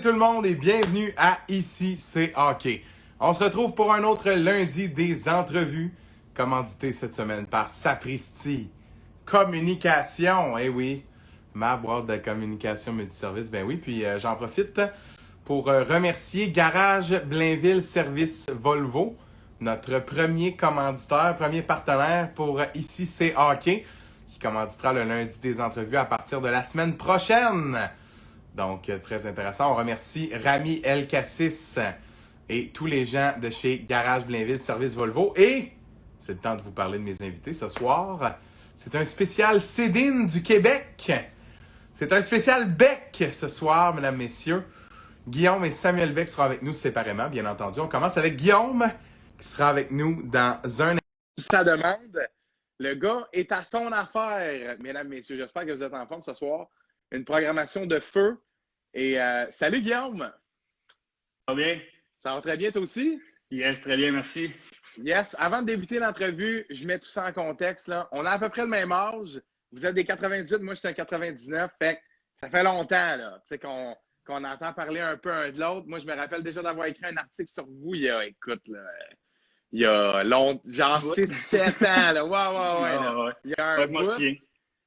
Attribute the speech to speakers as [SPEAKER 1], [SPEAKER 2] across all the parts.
[SPEAKER 1] tout le monde et bienvenue à Ici c'est Hockey. On se retrouve pour un autre lundi des entrevues, commandité cette semaine par Sapristi Communication. Eh oui, ma boîte de communication multiservice, ben oui. Puis j'en profite pour remercier Garage Blainville Service Volvo, notre premier commanditaire, premier partenaire pour Ici c'est Hockey, qui commanditera le lundi des entrevues à partir de la semaine prochaine. Donc, très intéressant. On remercie Rami El Cassis et tous les gens de chez Garage Blainville Service Volvo. Et c'est le temps de vous parler de mes invités ce soir. C'est un spécial Cédine du Québec. C'est un spécial Beck ce soir, mesdames, messieurs. Guillaume et Samuel Beck seront avec nous séparément, bien entendu. On commence avec Guillaume, qui sera avec nous dans un... Ça demande. Le gars est à son affaire, mesdames, messieurs. J'espère que vous êtes en forme ce soir. Une programmation de feu. Et salut Guillaume!
[SPEAKER 2] Ça va bien?
[SPEAKER 1] Ça va très bien toi aussi?
[SPEAKER 2] Yes, très bien, merci.
[SPEAKER 1] Yes. Avant de débuter l'entrevue, je mets tout ça en contexte. Là. On a à peu près le même âge. Vous êtes des 98, moi je suis un 99. Fait que ça fait longtemps là, qu'on entend parler un peu un de l'autre. Moi, je me rappelle déjà d'avoir écrit un article sur vous il y a, écoute, là, il y a genre 6-7 ans. Là. Ouais. Il y a un bout.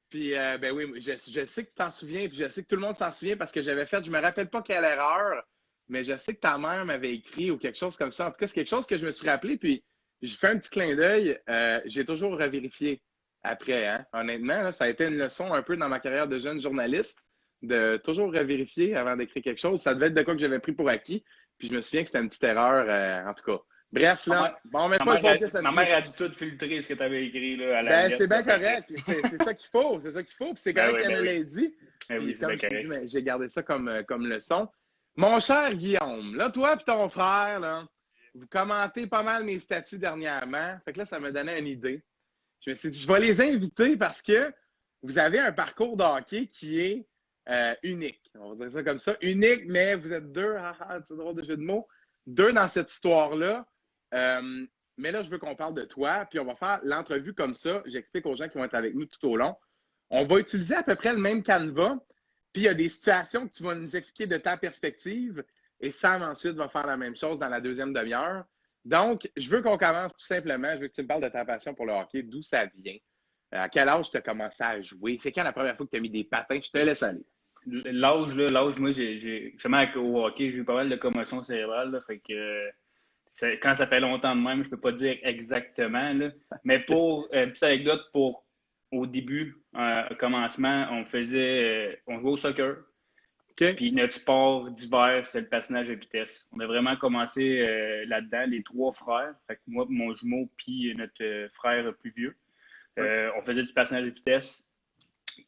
[SPEAKER 1] Puis, ben oui, je sais que tu t'en souviens, puis je sais que tout le monde s'en souvient parce que j'avais fait, je me rappelle pas quelle erreur, mais je sais que ta mère m'avait écrit ou quelque chose comme ça. En tout cas, c'est quelque chose que je me suis rappelé, puis j'ai fait un petit clin d'œil. J'ai toujours revérifié après, hein. Honnêtement, là, ça a été une leçon un peu dans ma carrière de jeune journaliste, de toujours revérifier avant d'écrire quelque chose. Ça devait être de quoi que j'avais pris pour acquis, puis je me souviens que c'était une petite erreur, en tout cas. Bref, là,
[SPEAKER 2] bon, mais pas ma mère a dû tout filtrer ce que tu avais écrit là, à la lettre.
[SPEAKER 1] C'est bien correct. C'est ça qu'il faut. C'est ça qu'il faut. Puis c'est correct qu'elle me l'ait dit.
[SPEAKER 2] Oui,
[SPEAKER 1] comme je te dis, mais j'ai gardé ça comme leçon. Mon cher Guillaume, là, toi et ton frère, là, vous commentez pas mal mes statuts dernièrement. Fait que là, ça me donnait une idée. Je me suis dit, je vais les inviter parce que vous avez un parcours de hockey qui est unique. On va dire ça comme ça. Unique, mais vous êtes deux. C'est drôle de jeu de mots. Deux dans cette histoire-là. Mais là, je veux qu'on parle de toi, puis on va faire l'entrevue comme ça. J'explique aux gens qui vont être avec nous tout au long. On va utiliser à peu près le même canevas, puis il y a des situations que tu vas nous expliquer de ta perspective, et Sam ensuite va faire la même chose dans la deuxième demi-heure. Donc, je veux qu'on commence tout simplement. Je veux que tu me parles de ta passion pour le hockey, d'où ça vient. À quel âge tu as commencé à jouer? C'est quand la première fois que tu as mis des patins? Je te laisse aller.
[SPEAKER 2] L'âge, moi, justement, au hockey, j'ai eu pas mal de commotion cérébrale, là, fait que quand ça fait longtemps de même, je peux pas dire exactement, là. Mais pour petite anecdote, au début, au commencement, on jouait au soccer.
[SPEAKER 1] Okay.
[SPEAKER 2] Puis notre sport d'hiver, c'est le patinage de vitesse. On a vraiment commencé là-dedans, les trois frères. Fait que moi, mon jumeau, puis notre frère plus vieux. On faisait du patinage de vitesse.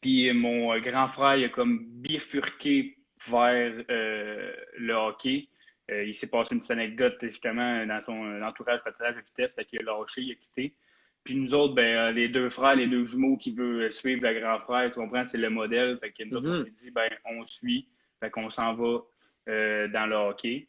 [SPEAKER 2] Puis mon grand frère, il a comme bifurqué vers le hockey. Il s'est passé une petite anecdote justement dans son entourage patinage de vitesse, fait qu'il a lâché, il a quitté. Puis nous autres, ben, les deux frères, les deux jumeaux qui veulent suivre le grand frère, tu comprends, c'est le modèle. Fait que nous autres, on s'est dit, ben, on suit. Fait qu'on s'en va dans le hockey.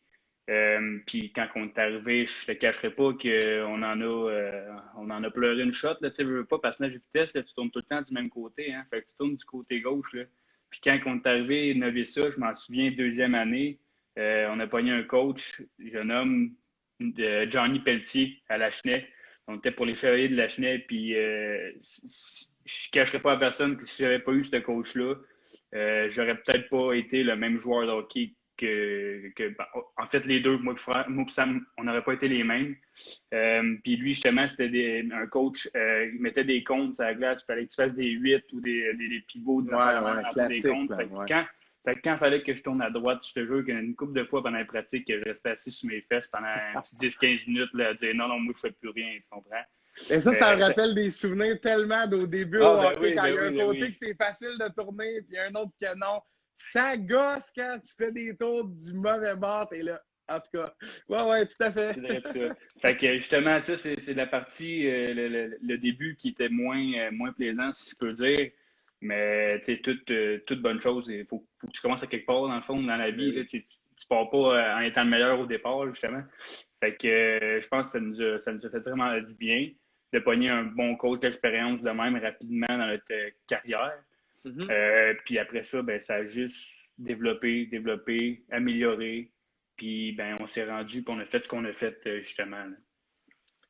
[SPEAKER 2] Puis quand on est arrivé, je te cacherai pas qu'on en a pleuré une shot. Tu veux pas, patinage de vitesse, là, tu tournes tout le temps du même côté. Hein, fait que tu tournes du côté gauche. Là. Puis quand on est arrivé, Novissa, je m'en souviens, deuxième année, on a pogné un coach, jeune homme, Johnny Pelletier, à Lachenay. On était pour les chevaliers de Lachenay. Puis je ne cacherai pas à personne que si j'avais pas eu ce coach-là, j'aurais peut-être pas été le même joueur de hockey en fait, les deux, moi et Sam, on n'aurait pas été les mêmes. Puis lui, justement, c'était un coach, il mettait des comptes sur la glace, il fallait que tu fasses des 8 ou des pivots, des
[SPEAKER 1] classique,
[SPEAKER 2] des comptes. Quand il fallait que je tourne à droite, je te jure qu'une couple de fois pendant la pratique, je restais assis sur mes fesses pendant un petit 10-15 minutes là, à dire non, moi, je ne fais plus rien, tu comprends?
[SPEAKER 1] Et ça me rappelle des souvenirs tellement d'au début au hockey, quand il y a un côté que c'est facile de tourner, puis un autre que non. Ça gosse quand tu fais des tours du mauvais bord, t'es là. En tout cas, ouais, tout à fait.
[SPEAKER 2] C'est vrai ça. Fait que justement, ça, c'est la partie, le début qui était moins plaisant, si je peux dire. Mais tu sais, toute bonne chose, il faut que tu commences à quelque part, dans le fond, dans la vie. Là, tu pars pas en étant le meilleur au départ, justement. Fait que je pense que ça nous a fait vraiment du bien de pogner un bon coach d'expérience de même rapidement dans notre carrière. Puis après ça, ben, ça a juste développer, améliorer. Puis, ben, on s'est rendu, puis on a fait ce qu'on a fait, justement. Là.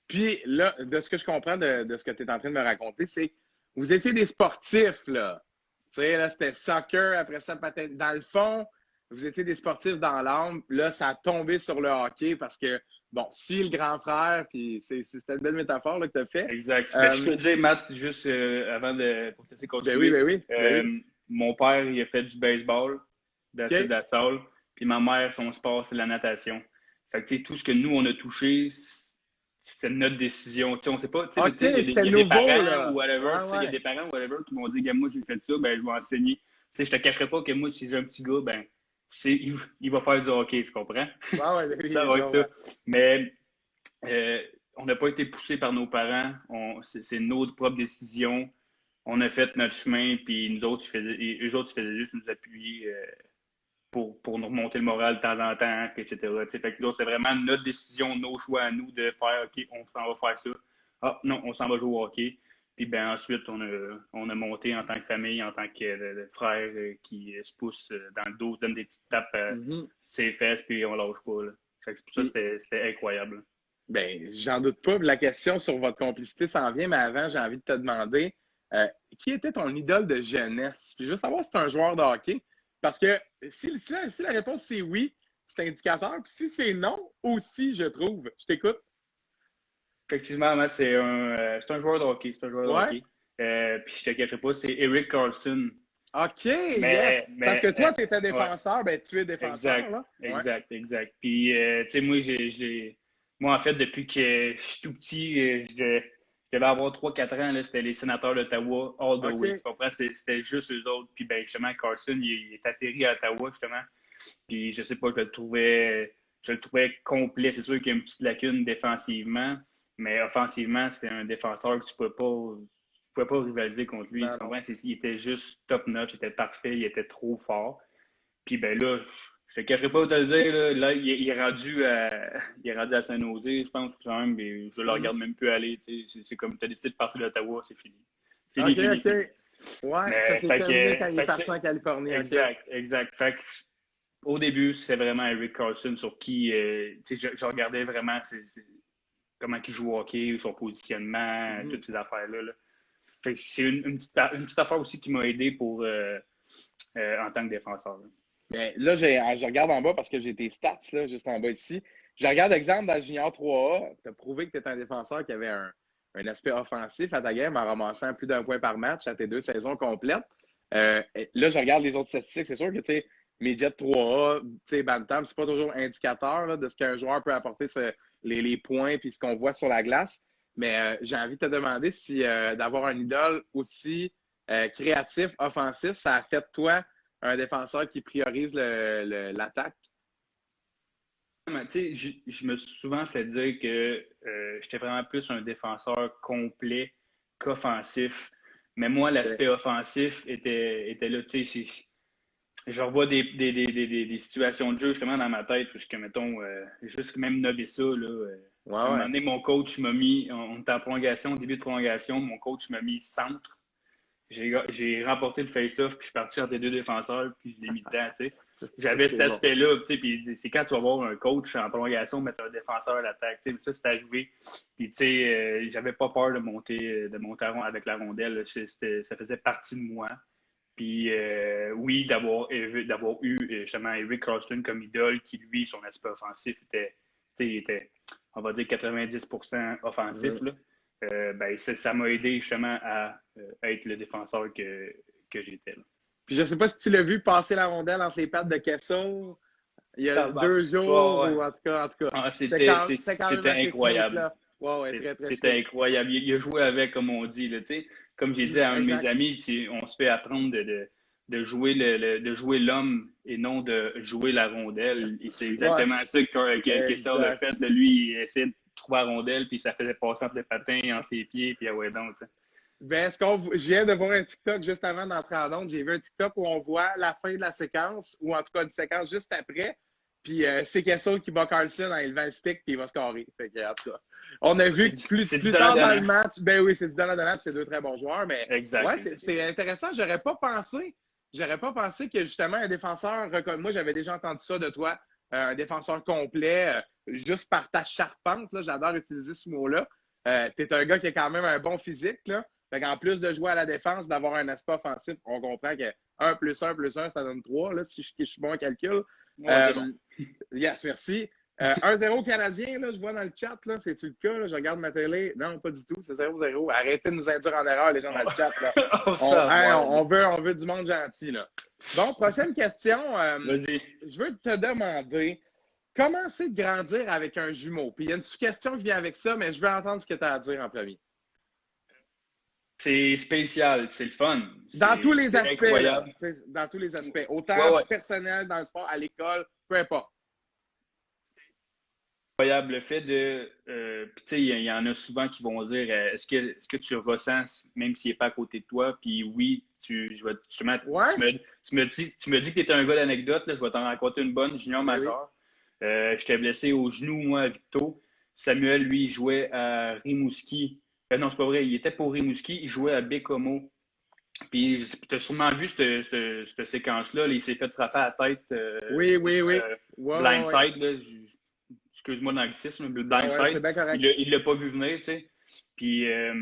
[SPEAKER 3] Puis là, de ce que je comprends de ce que tu es en train de me raconter, c'est que vous étiez des sportifs, là. Tu sais, là, c'était soccer, après ça, peut-être. Dans le fond, vous étiez des sportifs dans l'âme. Là, ça a tombé sur le hockey parce que, bon, suis le grand frère, puis c'était une belle métaphore là, que tu as fait.
[SPEAKER 2] Exact. Je peux te dire, Matt, juste avant pour te laisser continuer.
[SPEAKER 3] Ben oui.
[SPEAKER 2] Mon père, il a fait du baseball, that's all. Puis ma mère, son sport, c'est la natation. Fait que, tu sais, tout ce que nous, on a touché, c'est notre décision. Tu sais, on sait pas. Tu sais, il y a des parents ou whatever. Il y a des parents ou whatever qui m'ont dit, moi, j'ai fait ça, ben, je vais enseigner. Tu sais, je te cacherai pas que moi, si j'ai un petit gars, ben, il va faire du hockey, tu comprends? Ça va être ça. Mais on n'a pas été poussé par nos parents. C'est notre propre décision. On a fait notre chemin, puis eux autres, ils faisaient juste nous appuyer pour nous remonter le moral de temps en temps, puis etc. T'sais, fait que c'est vraiment notre décision, nos choix à nous de faire, OK, on s'en va faire ça. Ah, non, on s'en va jouer au hockey. Puis ben ensuite, on a monté en tant que famille, en tant que frères qui se poussent dans le dos, donnent des petites tapes ses fesses, puis on lâche pas. Là. Fait que pour ça, c'était incroyable.
[SPEAKER 3] Ben, j'en doute pas. La question sur votre complicité s'en vient, mais avant, j'ai envie de te demander qui était ton idole de jeunesse? Puis je veux savoir si tu es un joueur de hockey. Parce que si la réponse c'est oui, c'est indicateur. Puis si c'est non, aussi, je trouve. Je t'écoute.
[SPEAKER 2] Effectivement, c'est un joueur de hockey. C'est un joueur de hockey. Puis je te cacherai pas, c'est Erik Karlsson.
[SPEAKER 3] OK, yes! Parce que toi, tu étais défenseur, ben tu es défenseur.
[SPEAKER 2] Exact,
[SPEAKER 3] là.
[SPEAKER 2] Exact. Puis, tu sais, moi, en fait, depuis que je suis tout petit, je devais avoir 3-4 ans, là, c'était les sénateurs d'Ottawa, all the way. Tu comprends? C'était juste eux autres. Puis, ben, justement, Carlson, il est atterri à Ottawa, justement. Puis, je sais pas, je le trouvais complet. C'est sûr qu'il y a une petite lacune défensivement, mais offensivement, c'est un défenseur que tu ne pouvais pas rivaliser contre lui. Tu comprends? Il était juste top-notch, il était parfait, il était trop fort. Puis, ben là, je te cacherai pas de te le dire, là il est rendu à Saint-Nosé, je pense, quand même, mais je le regarde même plus aller. C'est comme tu as décidé de partir d'Ottawa, c'est fini. Fini.
[SPEAKER 3] Ouais, mais, ça s'est terminé quand il est parti en Californie.
[SPEAKER 2] Exact. Fait que, au début, c'est vraiment Erik Karlsson sur qui je regardais vraiment comment il joue au hockey, son positionnement, toutes ces affaires-là. Là. Fait que c'est une petite affaire aussi qui m'a aidé pour en tant que défenseur. Là.
[SPEAKER 3] Bien, là, je regarde en bas parce que j'ai tes stats là, juste en bas ici. Je regarde exemple dans le Junior 3A. Tu as prouvé que tu étais un défenseur qui avait un aspect offensif à ta game en ramassant plus d'un point par match à tes 2 saisons complètes. Là, je regarde les autres statistiques. C'est sûr que tu sais, Midget 3A, tu sais, Bantam, c'est pas toujours indicateur là, de ce qu'un joueur peut apporter les points puis ce qu'on voit sur la glace. Mais j'ai envie de te demander si d'avoir un idole aussi créatif, offensif, ça a fait de toi un défenseur qui priorise l'attaque?
[SPEAKER 2] Tu sais, je me suis souvent fait dire que j'étais vraiment plus un défenseur complet qu'offensif. Mais moi, l'aspect offensif était là. Tu sais, je revois des situations de jeu justement dans ma tête, parce que, mettons, juste même nommer ça, là. À un moment donné, mon coach m'a mis, on était en prolongation, début de prolongation, mon coach m'a mis centre. J'ai remporté le face-off, puis je suis parti entre les 2 défenseurs, puis je l'ai mis dedans, tu sais. J'avais cet aspect-là, tu sais, puis c'est quand tu vas voir un coach en prolongation mettre un défenseur à l'attaque, tu sais, ça, c'est arrivé. Puis, tu sais, j'avais pas peur de monter avec la rondelle, ça faisait partie de moi. Puis, oui, d'avoir eu justement Erik Karlsson comme idole, qui, lui, son aspect offensif était, on va dire, 90% offensif, là. Ben, ça m'a aidé justement à être le défenseur que j'étais. Là.
[SPEAKER 3] Puis je ne sais pas si tu l'as vu passer la rondelle entre les pattes de Kessel il y a 2 jours, ou en tout cas.
[SPEAKER 2] Ah, c'était incroyable. C'était incroyable. Il a joué avec, comme on dit. Là, comme j'ai dit à un de mes amis, on se fait apprendre de jouer l'homme et non de jouer la rondelle. Et c'est exactement ça que Kessel a fait. Là, lui, il essayait de trouver la rondelle, puis ça faisait passer entre les patins, entre les pieds, puis ouais, donc, tu sais.
[SPEAKER 3] Ben, je viens de voir un TikTok juste avant d'entrer en onde. J'ai vu un TikTok où on voit la fin de la séquence, ou en tout cas une séquence juste après. Puis c'est Kessel qui bat Karlsson en élevant le stick, puis il va scorer. Fait que, en tout cas, on a vu que plus tard dans le match, ben oui, c'est du donnant-donnant, puis c'est 2 très bons joueurs. Mais
[SPEAKER 2] exact.
[SPEAKER 3] Ouais, c'est intéressant. J'aurais pas pensé j'aurais pas pensé que justement un défenseur, moi j'avais déjà entendu ça de toi, un défenseur complet, juste par ta charpente, là, j'adore utiliser ce mot-là. Tu es un gars qui a quand même un bon physique, là. Fait qu'en plus de jouer à la défense, d'avoir un aspect offensif, on comprend que 1 plus 1 plus 1, ça donne 3, là, si je suis bon en calcul.
[SPEAKER 2] Ouais, bon.
[SPEAKER 3] Yes, merci. 1-0 Canadien, là, je vois dans le chat, là, c'est-tu le cas? Là, je regarde ma télé. Non, pas du tout, c'est 0-0. Arrêtez de nous induire en erreur, les gens dans le chat. Là. On veut du monde gentil. Là. Bon, prochaine question.
[SPEAKER 2] Vas-y.
[SPEAKER 3] Je veux te demander, comment c'est de grandir avec un jumeau? Puis il y a une sous-question qui vient avec ça, mais je veux entendre ce que tu as à dire en premier.
[SPEAKER 2] C'est spécial, c'est le fun.
[SPEAKER 3] Dans tous les aspects.
[SPEAKER 2] Incroyable.
[SPEAKER 3] Là, dans tous les aspects. Autant personnel, dans le sport, à l'école, peu importe.
[SPEAKER 2] Incroyable. Le fait de. Puis, tu sais, il y en a souvent qui vont dire est-ce que tu ressens, même s'il n'est pas à côté de toi? Puis oui, tu me dis que tu es un gars d'anecdote. Je vais t'en raconter une bonne, junior major. J'étais blessé au genou, moi, à Victo. Samuel, lui, il jouait à Rimouski. Non, c'est pas vrai. Il était pour Rimouski. Il jouait à Bécomo. Puis, tu as sûrement vu cette séquence-là. Il s'est fait frapper à la tête.
[SPEAKER 3] Oui.
[SPEAKER 2] Blindside, là. Excuse-moi l'anglicisme, mais blindside. Il l'a pas vu venir, tu sais. Puis là,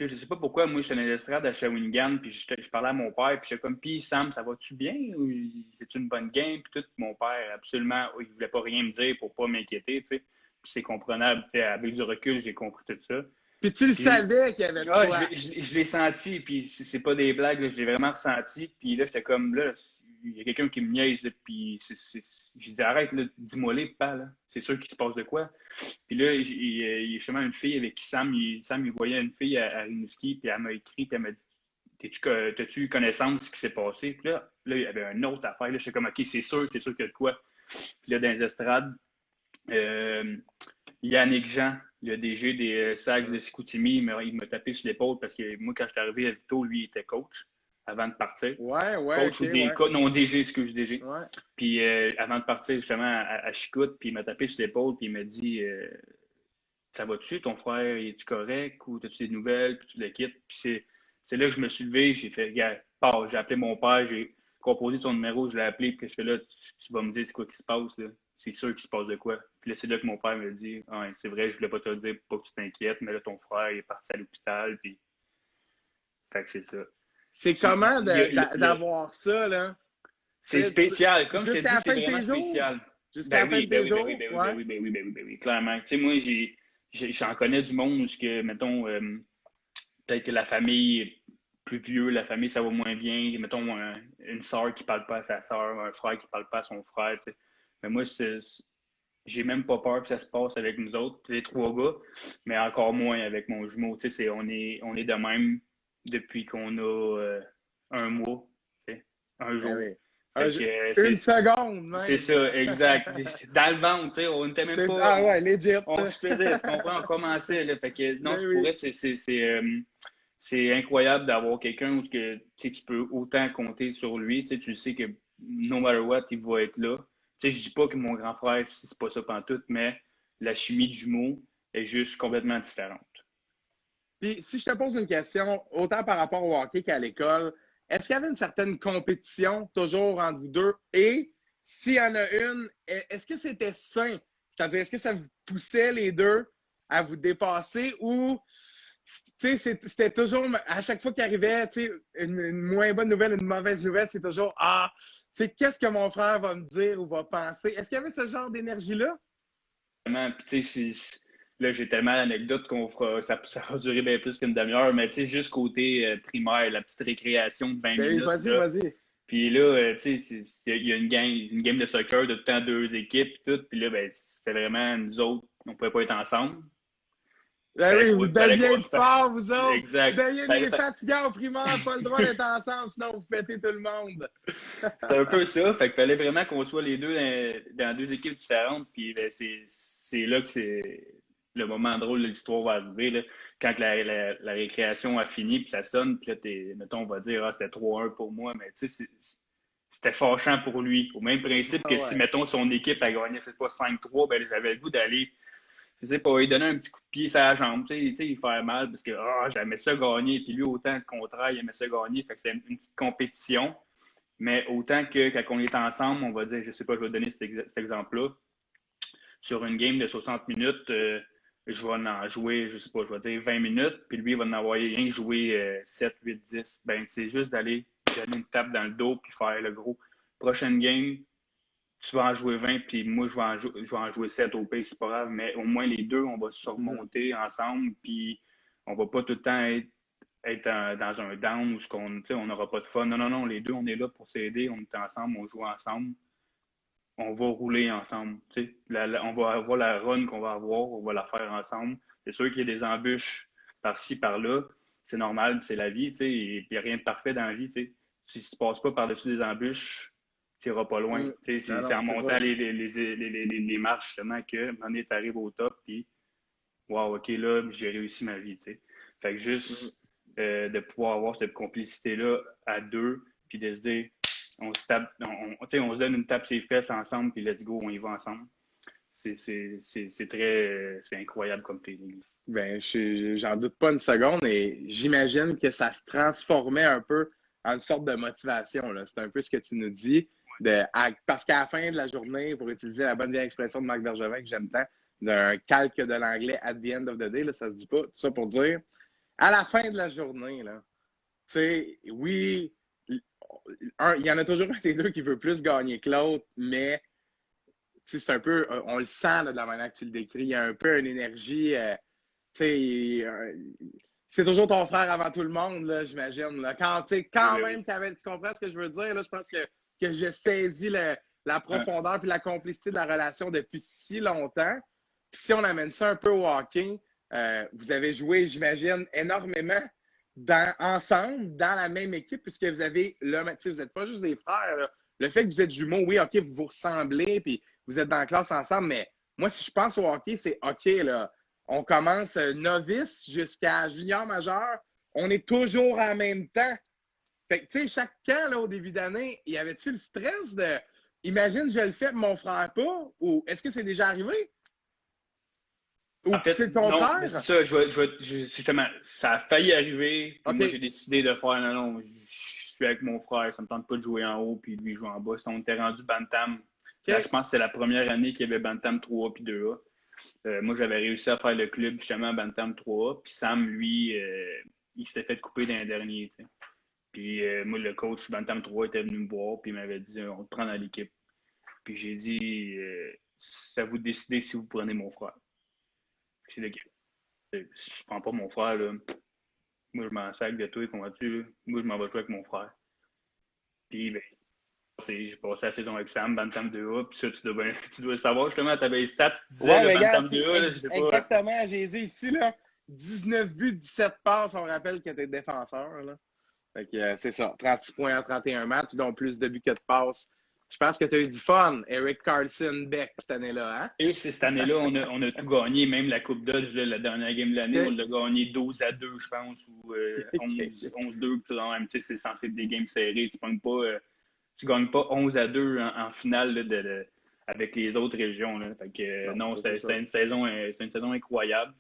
[SPEAKER 2] je sais pas pourquoi, moi, j'étais dans l'estrade à Shawinigan, puis je parlais à mon père, puis j'étais comme, puis Sam, ça va-tu bien? Ou c'est une bonne game? Puis tout, mon père, absolument, il voulait pas rien me dire pour pas m'inquiéter, tu sais. Puis c'est comprenable, tu sais, avec du recul, j'ai compris tout ça.
[SPEAKER 3] Puis tu le savais qu'il y avait quoi?
[SPEAKER 2] Je l'ai senti, puis c'est pas des blagues, là, je l'ai vraiment ressenti. Puis là, j'étais comme, là, il y a quelqu'un qui me niaise, là, puis j'ai dit, arrête, là, dis-moi les pas, là. C'est sûr qu'il se passe de quoi. Puis là, il y a justement une fille avec qui Sam, il voyait une fille à Rimouski, puis elle m'a écrit, puis elle m'a dit, t'as-tu connaissance de ce qui s'est passé? Puis là, il y avait une autre affaire, là, j'étais comme, OK, c'est sûr qu'il y a de quoi. Puis là, dans les estrades, Yannick Jean, le DG des Sags de Chicoutimi, il m'a tapé sur l'épaule parce que moi, quand je suis arrivé à Victo, lui, il était coach avant de partir. Coach ou non, DG, excuse, DG.
[SPEAKER 3] Ouais.
[SPEAKER 2] Puis avant de partir justement à Chicout, puis il m'a tapé sur l'épaule, puis il m'a dit ça va-tu, ton frère, es-tu correct ou as-tu des nouvelles, puis tu le quittes. Puis c'est là que je me suis levé, j'ai fait, regarde, j'ai appelé mon père, j'ai composé son numéro, je l'ai appelé, puis je fais là, tu vas me dire c'est quoi qui se passe, là. C'est sûr qu'il se passe de quoi. Puis là, c'est là que mon père me dit ah, c'est vrai, je voulais pas te le dire pour pas que tu t'inquiètes, mais là, ton frère il est parti à l'hôpital. Puis. Fait que c'est ça.
[SPEAKER 3] C'est comment d'avoir ça, là?
[SPEAKER 2] C'est spécial. Comme je te dis, c'est vraiment spécial.
[SPEAKER 3] Jusqu'à la fin de tes jours?
[SPEAKER 2] Oui, clairement. Tu sais, moi, j'en connais du monde où, mettons, peut-être que la famille est plus vieux, la famille, ça va moins bien. Mettons, une sœur qui parle pas à sa sœur, un frère qui parle pas à son frère, tu sais. Mais moi, j'ai même pas peur que ça se passe avec nous autres, les trois gars, mais encore moins avec mon jumeau. Tu sais, on est de même depuis qu'on a un mois, tu sais, un jour.
[SPEAKER 3] Une seconde, même.
[SPEAKER 2] C'est ça, exact. Dans le ventre, tu sais, on n'était même pas.
[SPEAKER 3] Ah ouais, legit.
[SPEAKER 2] On se faisait, tu comprends, on commençait, là. Fait que, non, je pourrais, c'est incroyable d'avoir quelqu'un où tu peux autant compter sur lui. Tu sais que no matter what, il va être là. Tu sais, je dis pas que mon grand frère, c'est pas ça pantoute, mais la chimie du jumeau est juste complètement différente.
[SPEAKER 3] Puis, si je te pose une question, autant par rapport au hockey qu'à l'école, est-ce qu'il y avait une certaine compétition toujours entre vous deux? Et s'il y en a une, est-ce que c'était sain? C'est-à-dire, est-ce que ça vous poussait les deux à vous dépasser ou c'était toujours, à chaque fois qu'il arrivait une moins bonne nouvelle, une mauvaise nouvelle, c'est toujours qu'est-ce que mon frère va me dire ou va penser? Est-ce qu'il y avait ce genre d'énergie-là?
[SPEAKER 2] Puis, tu sais, là, j'ai tellement d'anecdotes ça va durer bien plus qu'une demi-heure, mais tu sais, juste côté primaire, la petite récréation de 20 minutes.
[SPEAKER 3] Vas-y.
[SPEAKER 2] Puis là, tu sais, il y a une game de soccer de tout le temps deux équipes, puis tout. Puis là, ben, c'était vraiment nous autres, on ne pouvait pas être ensemble.
[SPEAKER 3] Vous deviez être forts, vous autres.
[SPEAKER 2] Exact.
[SPEAKER 3] Vous deviez des fatigants au primaire, pas le droit d'être ensemble, sinon vous pétez tout le monde.
[SPEAKER 2] C'était un peu ça. Fait qu'il fallait vraiment qu'on soit les deux dans deux équipes différentes. Puis ben, c'est là que c'est le moment drôle de l'histoire va arriver. Là, quand la récréation a fini, puis ça sonne, puis là, mettons, on va dire, c'était 3-1 pour moi. Mais tu sais, c'était fâchant pour lui. Au même principe que si, mettons, son équipe a gagné, je sais pas, 5-3, ben j'avais le goût d'aller. Je sais pas, il donnait un petit coup de pied sur la jambe, tu sais, il fait mal parce que j'aimais ça gagner, puis lui, autant le contraire, il aimait ça gagner. Fait que c'est une petite compétition. Mais autant que quand on est ensemble, on va dire, je sais pas, je vais donner cet exemple-là. Sur une game de 60 minutes, je vais en jouer, je sais pas, je vais dire 20 minutes, puis lui, il va en avoir rien jouer 7, 8, 10. Ben, c'est juste d'aller donner une tape dans le dos puis faire le gros. Prochaine game, tu vas en jouer 20, puis moi, je vais en jouer 7 au pays, c'est pas grave, mais au moins les deux, on va se surmonter ensemble, puis on va pas tout le temps être dans un down où on n'aura pas de fun. Non, non, non, les deux, on est là pour s'aider, on est ensemble, on joue ensemble, on va rouler ensemble. On va avoir la run qu'on va avoir, on va la faire ensemble. C'est sûr qu'il y a des embûches par-ci, par-là, c'est normal, c'est la vie, il n'y a rien de parfait dans la vie. Si tu ne passes pas par-dessus des embûches, tu n'iras pas loin. C'est en montant les marches, justement, que maintenant, tu arrives au top, puis, wow, OK, là, j'ai réussi ma vie. Fait que juste de pouvoir avoir cette complicité-là à deux, puis de se dire, on se tape, on se donne une tape sur les fesses ensemble, puis let's go, on y va ensemble. C'est incroyable comme feeling.
[SPEAKER 3] Ben, j'en doute pas une seconde et j'imagine que ça se transformait un peu en une sorte de motivation. C'est un peu ce que tu nous dis. Parce qu'à la fin de la journée, pour utiliser la bonne vieille expression de Marc Bergevin que j'aime tant, d'un calque de l'anglais at the end of the day, là, ça se dit pas. Tout ça pour dire, à la fin de la journée, oui, il y en a toujours un des deux qui veut plus gagner que l'autre, mais c'est un peu, on le sent là, de la manière que tu le décris, il y a un peu une énergie, c'est toujours ton frère avant tout le monde, là, j'imagine. Là. Quand même, tu comprends ce que je veux dire? Là, je pense que j'ai saisi la profondeur et la complicité de la relation depuis si longtemps. Puis si on amène ça un peu au hockey, vous avez joué, j'imagine, énormément ensemble, dans la même équipe, puisque vous avez, là, vous n'êtes pas juste des frères. Là. Le fait que vous êtes jumeaux, oui, OK, vous vous ressemblez, puis vous êtes dans la classe ensemble, mais moi, si je pense au hockey, c'est OK, là. On commence novice jusqu'à junior majeur, on est toujours en même temps. Fait que, tu sais, chaque camp, là, au début d'année, y avait-tu le stress de imagine, je le fais, mon frère pas? Ou est-ce que c'est déjà arrivé?
[SPEAKER 2] Ou en fait, c'est le contraire? Non, c'est ça, justement, ça a failli arriver. Okay. Moi, j'ai décidé de faire non, je suis avec mon frère, ça me tente pas de jouer en haut, puis lui joue en bas. On était rendu Bantam. Okay. Là, je pense que c'est la première année qu'il y avait Bantam 3A puis 2A. Moi, j'avais réussi à faire le club justement à Bantam 3A. Puis Sam, lui, il s'était fait couper dans les derniers. T'sais. Puis moi, le coach Bantam 3 était venu me voir, puis il m'avait dit on te prend dans l'équipe. Puis j'ai dit c'est à vous de décider si vous prenez mon frère. J'ai dit si je prends pas mon frère, là, moi, je m'en sac de toi, comprends-tu? Moi, je m'en vais jouer avec mon frère. Puis, ben, j'ai passé la saison avec Sam, Bantam 2A, puis ça, tu dois le savoir, justement, tu avais les stats, tu disais, le Bantam 2A, là, je sais pas.
[SPEAKER 3] Exactement, j'ai dit ici, là, 19 buts, 17 passes, on rappelle que tu es défenseur, là. Fait que c'est ça, 36 points en 31 matchs, dont plus de buts que de passes. Je pense que tu as eu du fun, Eric Carlson Beck, cette année-là, hein? Et
[SPEAKER 2] cette année-là, on a tout gagné, même la Coupe Dodge, la dernière game de l'année, on l'a gagné 12-2, je pense, ou 11-2, c'est censé être des games serrés, tu gagnes pas 11-2 en finale là, avec les autres régions. Là. Fait que, non, c'était une saison incroyable.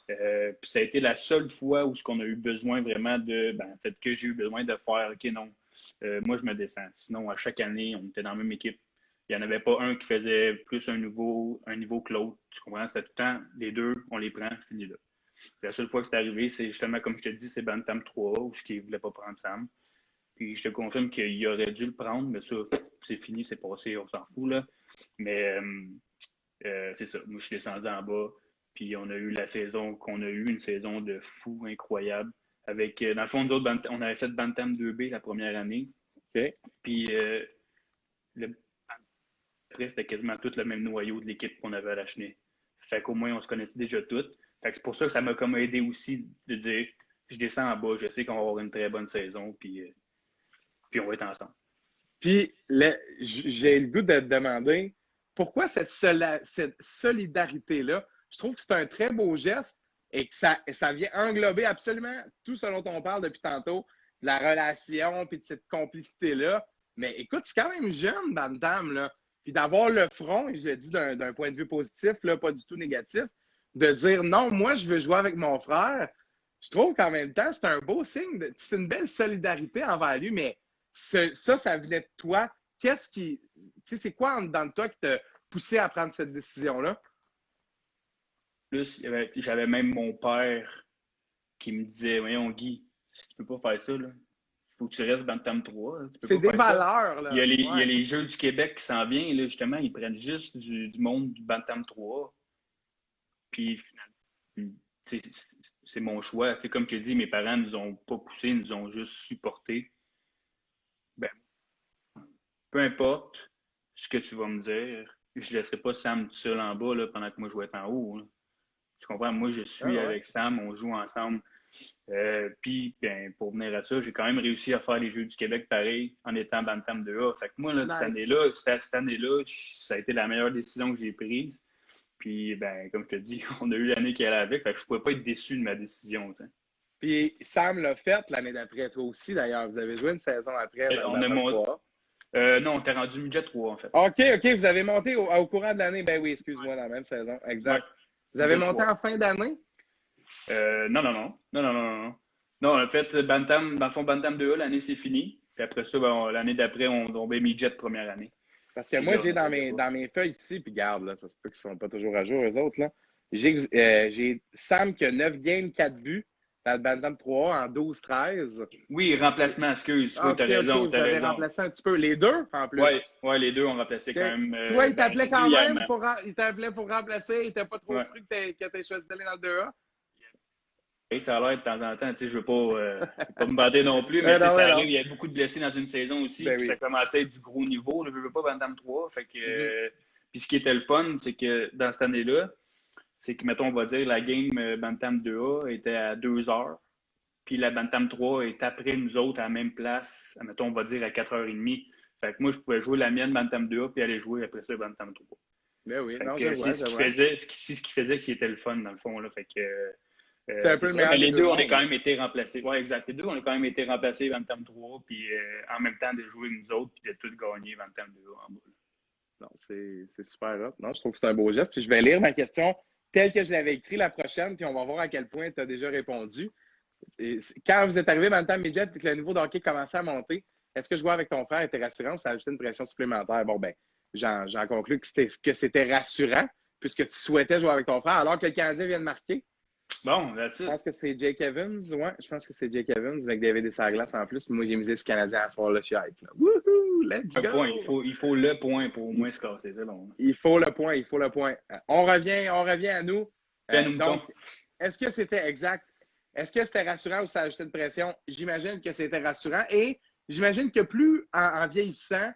[SPEAKER 2] Puis ça a été la seule fois où on a eu besoin vraiment peut-être que j'ai eu besoin de faire OK, non, moi je me descends. Sinon, à chaque année, on était dans la même équipe. Il n'y en avait pas un qui faisait plus un niveau que l'autre. Tu comprends? C'était tout le temps, les deux, on les prend, c'est fini là. La seule fois que c'est arrivé, c'est justement, comme je te dis, c'est Bantam 3A, où il ne voulait pas prendre Sam. Puis je te confirme qu'il aurait dû le prendre, mais ça, c'est fini, c'est passé, on s'en fout, là. Mais c'est ça, moi je suis descendu en bas. Puis on a eu la saison qu'on a eue, une saison de fou, incroyable. Avec, dans le fond, on avait fait Bantam 2B la première année.
[SPEAKER 3] Okay.
[SPEAKER 2] Puis après, c'était quasiment tout le même noyau de l'équipe qu'on avait à la Chenille. Fait qu'au moins, on se connaissait déjà toutes. Fait que c'est pour ça que ça m'a comme aidé aussi de dire, je descends en bas, je sais qu'on va avoir une très bonne saison, puis on va être ensemble.
[SPEAKER 3] Puis j'ai le goût de te demander, pourquoi cette solidarité-là? Je trouve que c'est un très beau geste et que ça vient englober absolument tout ce dont on parle depuis tantôt, de la relation puis de cette complicité-là. Mais écoute, c'est quand même jeune, Bantam, là. Puis d'avoir le front, et je le dis d'un point de vue positif, là, pas du tout négatif, de dire non, moi, je veux jouer avec mon frère. Je trouve qu'en même temps, c'est un beau signe. C'est une belle solidarité envers lui, mais ça venait de toi. Qu'est-ce qui. Tu sais, c'est quoi en dedans de toi qui t'a poussé à prendre cette décision-là?
[SPEAKER 2] Plus, j'avais même mon père qui me disait, voyons, Guy, tu peux pas faire ça, là. Il faut que tu restes Bantam 3. Tu peux
[SPEAKER 3] C'est
[SPEAKER 2] pas
[SPEAKER 3] des
[SPEAKER 2] faire ça.
[SPEAKER 3] valeurs, là.
[SPEAKER 2] Il y a les Jeux du Québec qui s'en viennent, là, justement, ils prennent juste du monde du Bantam 3. Puis, finalement, c'est mon choix. T'sais, comme tu dis, mes parents nous ont pas poussés, nous ont juste supportés. Ben, peu importe ce que tu vas me dire, je laisserai pas Sam tout seul en bas là, pendant que moi je vais être en haut. Là. Tu comprends? Moi, je suis avec Sam, on joue ensemble. Puis, ben, pour venir à ça, j'ai quand même réussi à faire les Jeux du Québec pareil en étant Bantam 2A. Fait que moi, là, cette année-là, ça a été la meilleure décision que j'ai prise. Puis, ben, comme je te dis, on a eu l'année qui allait avec. Fait que je ne pouvais pas être déçu de ma décision. T'sais.
[SPEAKER 3] Puis Sam l'a fait l'année d'après, toi aussi d'ailleurs. Vous avez joué une saison après.
[SPEAKER 2] On a non, on était rendu midget 3 en fait.
[SPEAKER 3] OK, vous avez monté au courant de l'année. Ben oui, excuse-moi, dans la même saison. Exact. Ouais. Vous avez monté 3. En fin d'année?
[SPEAKER 2] Non. Non, on a fait Bantam, dans le fond, Bantam 2A, l'année c'est fini. Puis après ça, ben, l'année d'après, on tombait midget première année.
[SPEAKER 3] Parce que moi, j'ai dans mes feuilles ici, puis garde, là, ça se peut qu'ils ne sont pas toujours à jour, eux autres. Là. J'ai Sam qui a 9 games, 4 buts. Dans le Bantam 3 en 12-13.
[SPEAKER 2] Oui, remplacement, excuse. Oui, t'as raison.
[SPEAKER 3] Vous avez remplacé un petit peu. Les deux, en plus.
[SPEAKER 2] Oui, les deux ont remplacé quand même.
[SPEAKER 3] Toi, il t'appelait quand même il t'appelait pour remplacer. Il n'était pas trop fru que tu aies choisi d'aller dans le 2A.
[SPEAKER 2] Et ça a l'air de temps en temps. Je ne veux pas me battre non plus, mais ça arrive. Il y a beaucoup de blessés dans une saison aussi. Ben ça commençait à être du gros niveau. Je ne veux pas Bantam 3. Fait que, puis ce qui était le fun, c'est que dans cette année-là, c'est que, mettons, on va dire, la game Bantam 2A était à 2 heures, puis la Bantam 3 est après nous autres à la même place, mettons, on va dire, à 4h30. Fait que moi, je pouvais jouer la mienne Bantam 2A, puis aller jouer après ça Bantam 3.
[SPEAKER 3] Ben oui,
[SPEAKER 2] c'est ce qui faisait qui était le fun, dans le fond. Là. Fait que,
[SPEAKER 3] c'est un peu le meilleur.
[SPEAKER 2] Les deux, on a quand même été remplacés. Oui, exact. Les deux, on a quand même été remplacés Bantam 3, puis en même temps de jouer nous autres, puis de tout gagner Bantam 2A en bas.
[SPEAKER 3] Non, c'est super hot. Non, je trouve que c'est un beau geste. Puis je vais lire ma question telle que je l'avais écrite la prochaine, puis on va voir à quel point tu as déjà répondu. Et quand vous êtes arrivé dans le temps midget et que le niveau de hockey commençait à monter, est-ce que jouer avec ton frère était rassurant ou ça ajoutait une pression supplémentaire? Bon, ben, j'en conclus que c'était rassurant puisque tu souhaitais jouer avec ton frère alors que le Canadien vient de marquer.
[SPEAKER 2] Bon, that's it.
[SPEAKER 3] Je pense que c'est Jake Evans. Ouais, je pense que c'est Jake Evans avec David et sa glace en plus. Moi, j'ai misé sur le Canadien à ce soir-là. Je suis hype. Wouhou! Let's go!
[SPEAKER 2] Point. Il faut le point pour au moins se casser. C'est bon.
[SPEAKER 3] Il faut le point. On revient à nous. Donc, est-ce que c'était exact? Est-ce que c'était rassurant ou ça ajoutait une pression? J'imagine que c'était rassurant. Et j'imagine que plus en vieillissant,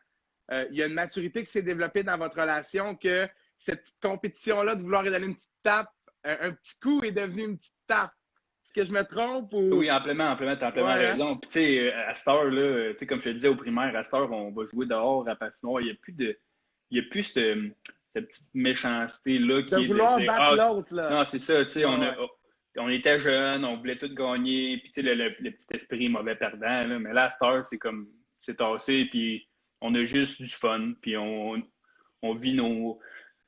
[SPEAKER 3] il y a une maturité qui s'est développée dans votre relation, que cette petite compétition-là de vouloir lui donner une petite tape, un petit coup est devenu une petite tape. Est-ce que je me trompe? Ou...
[SPEAKER 2] Oui, amplement, tu as amplement raison. Puis, tu sais, à cette heure-là, comme je te disais au primaire, à cette heure, on va jouer dehors à patinoire. Il n'y a plus cette petite méchanceté-là qui est...
[SPEAKER 3] De vouloir battre l'autre, là.
[SPEAKER 2] Non, c'est ça, tu sais, on était jeunes, on voulait tout gagner, puis tu sais, le petit esprit mauvais perdant, là. Mais là, à cette heure, c'est comme, c'est tassé, puis on a juste du fun, puis on vit nos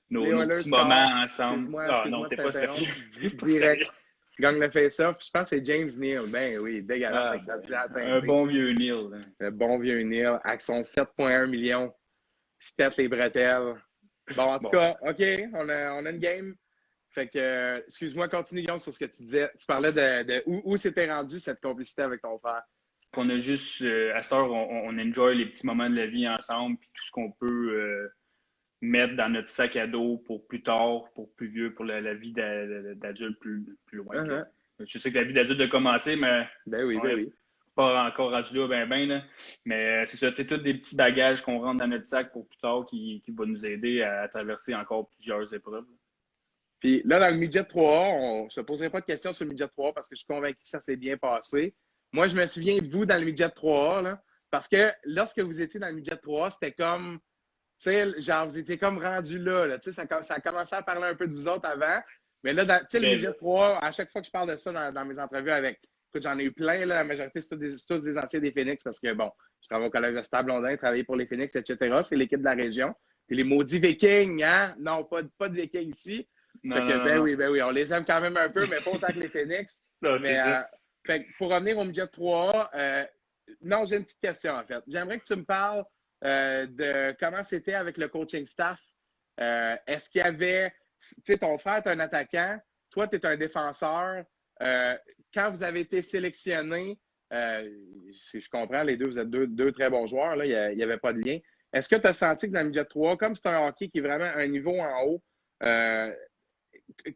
[SPEAKER 2] petits moments ensemble. Non, t'es pas sérieux.
[SPEAKER 3] Direct. Gagne le face-off. Je pense que c'est James Neal. Ben oui, dégueulasse.
[SPEAKER 2] Un bon vieux Neal. Hein.
[SPEAKER 3] Un bon vieux Neal. Avec son 7,1 millions. Il se pète les bretelles. Bon, en tout cas, OK, on a une game. Fait que, excuse-moi, continue, Guillaume, sur ce que tu disais. Tu parlais de où s'était rendu cette complicité avec ton frère.
[SPEAKER 2] On a juste, à cette heure, on enjoy les petits moments de la vie ensemble, puis tout ce qu'on peut mettre dans notre sac à dos pour plus tard, pour plus vieux, pour la vie d'adulte plus loin.
[SPEAKER 3] Uh-huh.
[SPEAKER 2] Je sais que la vie d'adulte a commencé, mais
[SPEAKER 3] ben oui.
[SPEAKER 2] Pas encore rendu là, là. Mais c'est ça, c'est tous des petits bagages qu'on rentre dans notre sac pour plus tard qui va nous aider à traverser encore plusieurs épreuves.
[SPEAKER 3] Puis là, dans le midget 3A, on ne se poserait pas de questions sur le midget 3A parce que je suis convaincu que ça s'est bien passé. Moi, je me souviens de vous dans le midget 3A, là, parce que lorsque vous étiez dans le midget 3A, c'était comme, tu sais, genre, vous étiez comme rendu là, tu sais, ça a commencé à parler un peu de vous autres avant. Mais là, tu sais, le midget 3A, à chaque fois que je parle de ça dans mes entrevues avec, écoute, j'en ai eu plein, là, la majorité, c'est tous des anciens des Phoenix parce que, bon, je travaille au Collège de Stade Blondin, travaillé pour les Phoenix, etc. C'est l'équipe de la région. Puis les maudits Vikings, hein? Non, pas de Vikings ici. Ben oui, on les aime quand même un peu, mais pas autant que les Phoenix.
[SPEAKER 2] Non,
[SPEAKER 3] mais, fait que pour revenir au midget 3A, non, j'ai une petite question, en fait. J'aimerais que tu me parles de comment c'était avec le coaching staff. Est-ce qu'il y avait, tu sais, ton frère est un attaquant, toi, tu es un défenseur. Euh, Quand vous avez été sélectionnés, si je comprends, les deux, vous êtes deux très bons joueurs, là, il n'y avait pas de lien. Est-ce que tu as senti que dans le midget 3, comme c'est un hockey qui est vraiment un niveau en haut,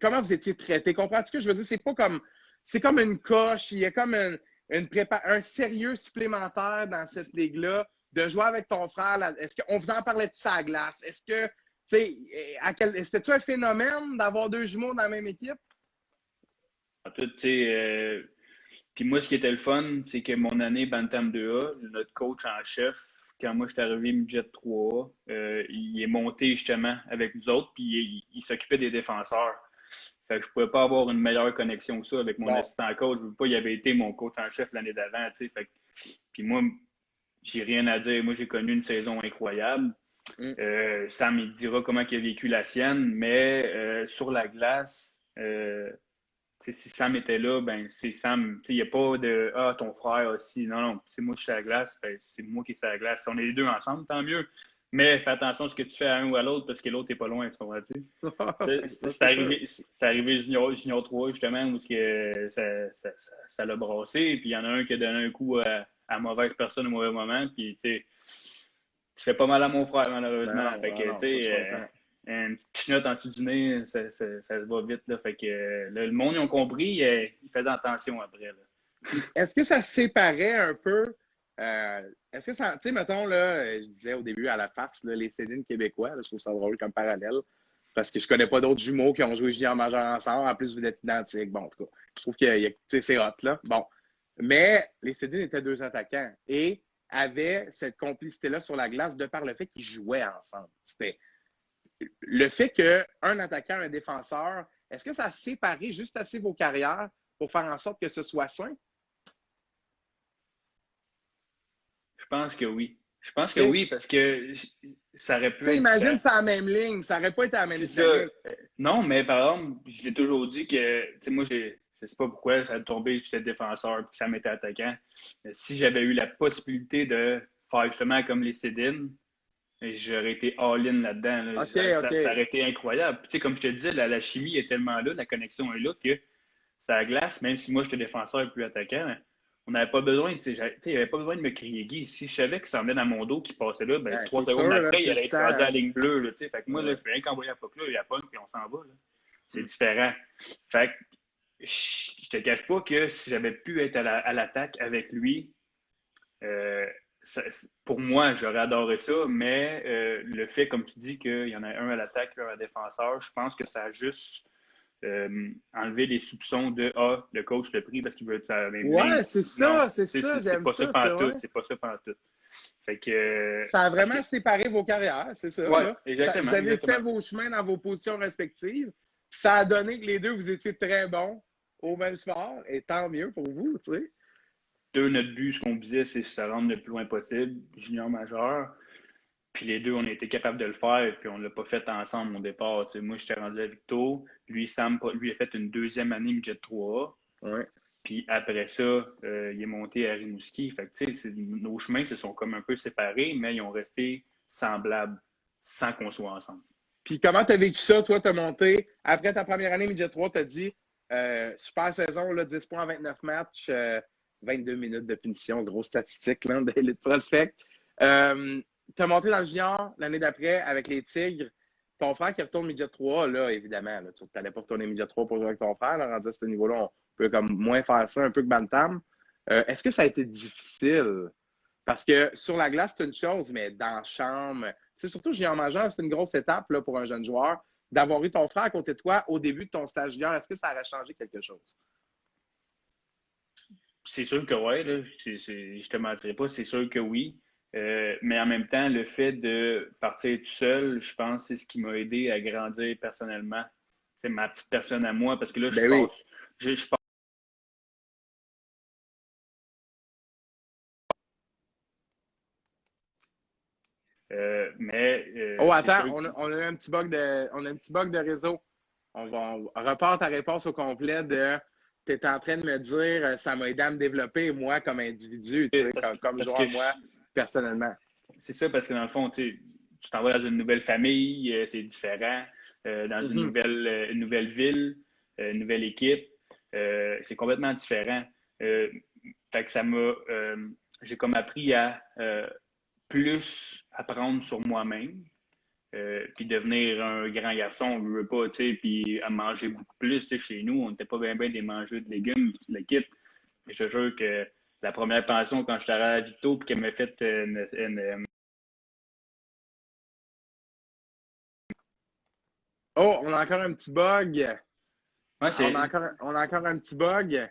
[SPEAKER 3] comment vous étiez traités? Comprends-tu ce que je veux dire? C'est comme une coche, il y a comme un sérieux supplémentaire dans cette ligue-là de jouer avec ton frère. Est-ce qu'on vous en parlait de ça à la glace? Est-ce que, tu sais, c'était-tu un phénomène d'avoir deux jumeaux dans la même équipe?
[SPEAKER 2] En tout, tu sais, puis moi, ce qui était le fun, c'est que mon année Bantam 2A, notre coach en chef, quand moi je suis arrivé midget 3A, il est monté justement avec nous autres, puis il s'occupait des défenseurs. Fait que je pouvais pas avoir une meilleure connexion que ça avec mon
[SPEAKER 3] Bon.
[SPEAKER 2] assistant coach. Je veux pas, il avait été mon coach en chef l'année d'avant, tu sais. Fait que, puis moi, j'ai rien à dire. Moi, j'ai connu une saison incroyable. Sam, il dira comment il a vécu la sienne, mais sur la glace, si Sam était là, ben c'est Sam. Il n'y a pas de Ah, ton frère aussi. Non, non, c'est moi qui suis à la glace, ben, c'est moi qui suis à la glace. Si on est les deux ensemble, tant mieux. Mais fais attention à ce que tu fais à un ou à l'autre parce que l'autre n'est pas loin, tu comprends-tu? C'est arrivé junior 3, justement, où ça l'a brassé. Puis il y en a un qui a donné un coup à mauvaise personne au mauvais moment. Puis tu fais pas mal à mon frère, malheureusement.
[SPEAKER 3] Non,
[SPEAKER 2] fait que,
[SPEAKER 3] non,
[SPEAKER 2] tu sais, une petite chenotte en dessous du nez, ça se va vite. Là. Fait que le monde, ils ont compris, ils faisaient attention après. Là.
[SPEAKER 3] Est-ce que ça se séparait un peu? Est-ce que ça, tu sais, mettons, là, je disais au début à la farce, là, les Cédines québécois, là, je trouve ça drôle comme parallèle, parce que je connais pas d'autres jumeaux qui ont joué junior majeur ensemble. En plus, vous êtes identiques. Bon, en tout cas, je trouve que c'est hot, là. Bon. Mais les Cédines étaient deux attaquants et avaient cette complicité-là sur la glace de par le fait qu'ils jouaient ensemble. C'était le fait qu'un attaquant, un défenseur, est-ce que ça a séparé juste assez vos carrières pour faire en sorte que ce soit sain?
[SPEAKER 2] Je pense que oui. Je pense que oui, parce que ça aurait pu
[SPEAKER 3] Tu sais,
[SPEAKER 2] être.
[SPEAKER 3] imagine, c'est la même ligne. Ça n'aurait pas été la même
[SPEAKER 2] C'est ça.
[SPEAKER 3] dynamique.
[SPEAKER 2] Non, mais par exemple, je l'ai toujours dit que, tu sais, moi, je sais pas pourquoi, ça a tombé, j'étais défenseur, puis ça m'était attaquant. Mais si j'avais eu la possibilité de faire justement comme les Cédines, j'aurais été all-in là-dedans. Là.
[SPEAKER 3] OK.
[SPEAKER 2] Ça aurait été incroyable. Puis, tu sais, comme je te disais, la chimie est tellement là, la connexion est là que ça glace, même si moi, j'étais défenseur et plus attaquant, on n'avait pas besoin, tu sais, il n'y avait pas besoin de me crier Guy. Si je savais que ça venait dans mon dos qui passait là, ben, 3 secondes après, il allait être rendu à la ligne bleue. Là, fait que moi, là, je fais rien qu'envoyer la puck là, il y a pas puis on s'en va. Là. C'est différent. Fait que je te cache pas que si j'avais pu être à l'attaque avec lui, pour moi, j'aurais adoré ça, mais le fait, comme tu dis, qu'il y en a un à l'attaque, un à défenseur, je pense que ça a juste enlevé les soupçons de le coach l'a pris parce qu'il veut être à la même ligne.
[SPEAKER 3] Ouais, c'est ça,
[SPEAKER 2] c'est pas ça pantoute. C'est pas ça pantoute. Fait que.
[SPEAKER 3] Ça a vraiment séparé vos carrières, c'est ça.
[SPEAKER 2] Ouais,
[SPEAKER 3] là.
[SPEAKER 2] exactement.
[SPEAKER 3] Vous avez
[SPEAKER 2] exactement.
[SPEAKER 3] fait vos chemins dans vos positions respectives. Ça a donné que les deux, vous étiez très bons au même sport, et tant mieux pour vous, tu sais.
[SPEAKER 2] Notre but, ce qu'on disait, c'est se rendre le plus loin possible, junior majeur. Puis les deux, on a été capables de le faire, puis on ne l'a pas fait ensemble au départ. T'sais, moi, j'étais rendu à Victo. Lui, Sam, lui a fait une deuxième année midget 3A.
[SPEAKER 3] Ouais.
[SPEAKER 2] Puis après ça, il est monté à Rimouski. Fait que, nos chemins se sont comme un peu séparés, mais ils ont resté semblables sans qu'on soit ensemble.
[SPEAKER 3] Puis comment tu as vécu ça? Toi, tu as monté. Après ta première année midget 3, tu as dit super saison, là, 10 points en 29 matchs, 22 minutes de punition, grosse statistique là, d'élite prospect. Tu as monté dans le junior l'année d'après avec les Tigres. Ton frère qui retourne midget 3, là, évidemment, là, tu n'allais pas retourner midget 3 pour jouer avec ton frère. Là, rendu à ce niveau-là, on peut comme moins faire ça un peu que Bantam. Est-ce que ça a été difficile? Parce que sur la glace, c'est une chose, mais dans la chambre, c'est surtout junior majeur, c'est une grosse étape là, pour un jeune joueur. D'avoir eu ton frère à côté de toi au début de ton stage junior, est-ce que ça aurait changé quelque chose?
[SPEAKER 2] C'est sûr que oui, là, je te mentirai pas, c'est sûr que oui. Mais en même temps, le fait de partir tout seul, je pense que c'est ce qui m'a aidé à grandir personnellement. C'est ma petite personne à moi, parce que là, je pense.
[SPEAKER 3] Attends, on a un petit bug de réseau. On repart ta réponse au complet de tu es en train de me dire ça m'a aidé à me développer, moi, comme individu, tu sais, comme joueur, moi, personnellement.
[SPEAKER 2] C'est ça, parce que dans le fond, tu t'en vas dans une nouvelle famille, c'est différent. Dans une nouvelle ville, une nouvelle équipe, c'est complètement différent. Fait que ça m'a. J'ai comme appris à plus apprendre sur moi-même, puis devenir un grand garçon, on ne veut pas, tu sais, puis à manger beaucoup plus. Tu sais, chez nous, on n'était pas bien des mangeurs de légumes, toute l'équipe. Je te jure que la première pension, quand je suis arrivé à Victo, puis qu'elle m'a fait
[SPEAKER 3] Oh, on a encore un petit bug.
[SPEAKER 2] Ouais,
[SPEAKER 3] on a encore un petit bug.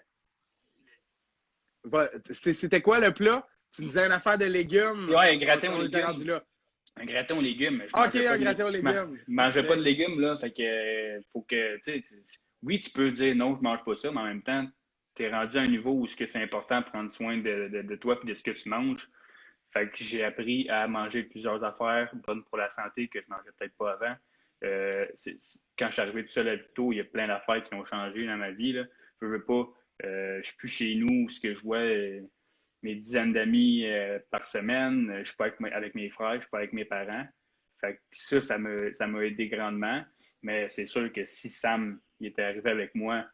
[SPEAKER 3] C'était quoi le plat? Tu me disais une affaire de légumes.
[SPEAKER 2] Ouais, un gratin aux légumes. Un gratin aux légumes.
[SPEAKER 3] OK, un gratin aux légumes.
[SPEAKER 2] Je mangeais pas de légumes, là. Fait que, faut que, tu sais, oui, tu peux dire non, je mange pas ça, mais en même temps, tu es rendu à un niveau où c'est important de prendre soin de toi et de ce que tu manges. Fait que j'ai appris à manger plusieurs affaires bonnes pour la santé que je mangeais peut-être pas avant. Quand je suis arrivé tout seul à Victo, il y a plein d'affaires qui ont changé dans ma vie, là. Je veux pas, je suis plus chez nous, ce que je vois, mes dizaines d'amis par semaine. Je suis pas avec mes frères, je suis pas avec mes parents. Fait que ça m'a aidé grandement. Mais c'est sûr que si Sam il était arrivé avec moi,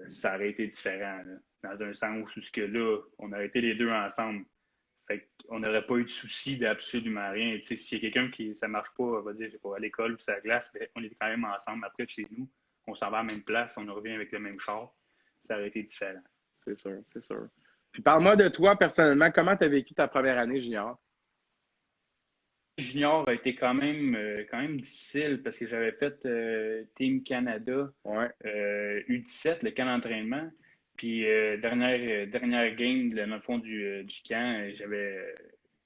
[SPEAKER 2] ça aurait été différent, là. Dans un sens où que là, on aurait été les deux ensemble. Fait qu'on n'aurait pas eu de souci d'absolument rien. Tu sais, s'il y a quelqu'un qui ça marche pas, on va dire, je sais pas, à l'école ou sur la glace, ben, on est quand même ensemble. Après, chez nous, on s'en va à la même place, on revient avec le même char. Ça aurait été différent.
[SPEAKER 3] C'est sûr, c'est sûr. Puis parle-moi de toi personnellement, comment tu as vécu ta première année junior?
[SPEAKER 2] Junior a été quand même difficile parce que j'avais fait Team Canada U17, le camp d'entraînement. Puis dernière game, dans le fond du camp, je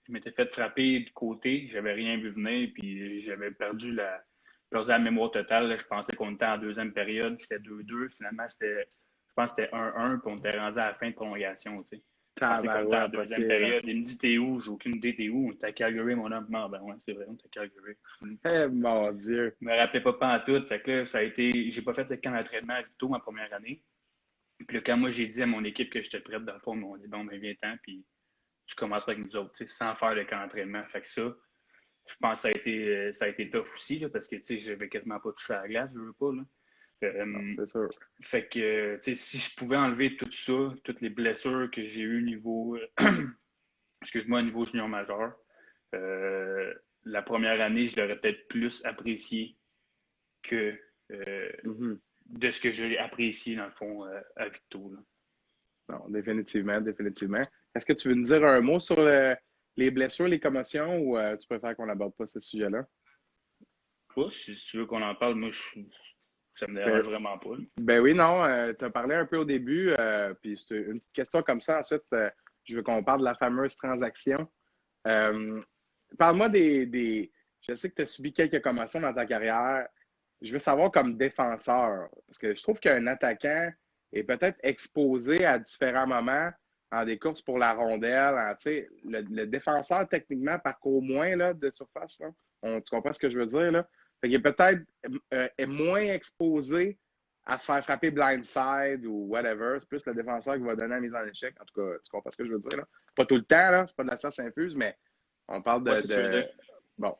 [SPEAKER 2] m'étais fait frapper du côté, j'avais rien vu venir, puis j'avais perdu la mémoire totale. Là. Je pensais qu'on était en deuxième période, c'était 2-2. Finalement, je pense que c'était 1-1, puis on était rendu à la fin de prolongation. Tu sais. Je pensais qu'on était en deuxième période. Il me dit t'es où? J'ai aucune idée t'es où. On était à Calgary, mon homme. Non, ben ouais, c'est vrai, on était à Calgary.
[SPEAKER 3] Eh mon Dieu!
[SPEAKER 2] Je me rappelais pas pantoute. Fait que là, ça a été. J'ai pas fait le camp d'entraînement à Victo ma première année. Puis là, quand moi j'ai dit à mon équipe que j'étais prête, dans le fond, ils m'ont dit bon, ben viens-t'en, puis tu commences avec nous autres, sans faire le camp d'entraînement. Fait que ça, je pense que ça a été tough aussi, là, parce que j'avais quasiment pas touché à la glace, je veux pas. Là.
[SPEAKER 3] Non, c'est sûr.
[SPEAKER 2] Fait que si je pouvais enlever tout ça, toutes les blessures que j'ai eues niveau excuse-moi, niveau junior majeur, la première année, je l'aurais peut-être plus apprécié que de ce que j'ai apprécié, dans le fond, à Victo. Là.
[SPEAKER 3] Non, définitivement, définitivement. Est-ce que tu veux nous dire un mot sur les blessures, les commotions, ou tu préfères qu'on n'aborde pas ce sujet-là?
[SPEAKER 2] Si tu veux qu'on en parle, moi, ça me dérange vraiment pas.
[SPEAKER 3] Ben oui, non. Tu as parlé un peu au début, puis c'est une petite question comme ça. Ensuite, je veux qu'on parle de la fameuse transaction. Parle-moi Je sais que tu as subi quelques commotions dans ta carrière. Je veux savoir comme défenseur, parce que je trouve qu'un attaquant est peut-être exposé à différents moments en des courses pour la rondelle. Le défenseur, techniquement, parcourt moins là, de surface. Là. Tu comprends ce que je veux dire? Là? Fait qu'il est peut-être est moins exposé à se faire frapper blindside ou whatever. C'est plus le défenseur qui va donner la mise en échec. En tout cas, tu comprends ce que je veux dire? Là? Pas tout le temps, là. C'est pas de la science infuse, mais on parle de... Bon.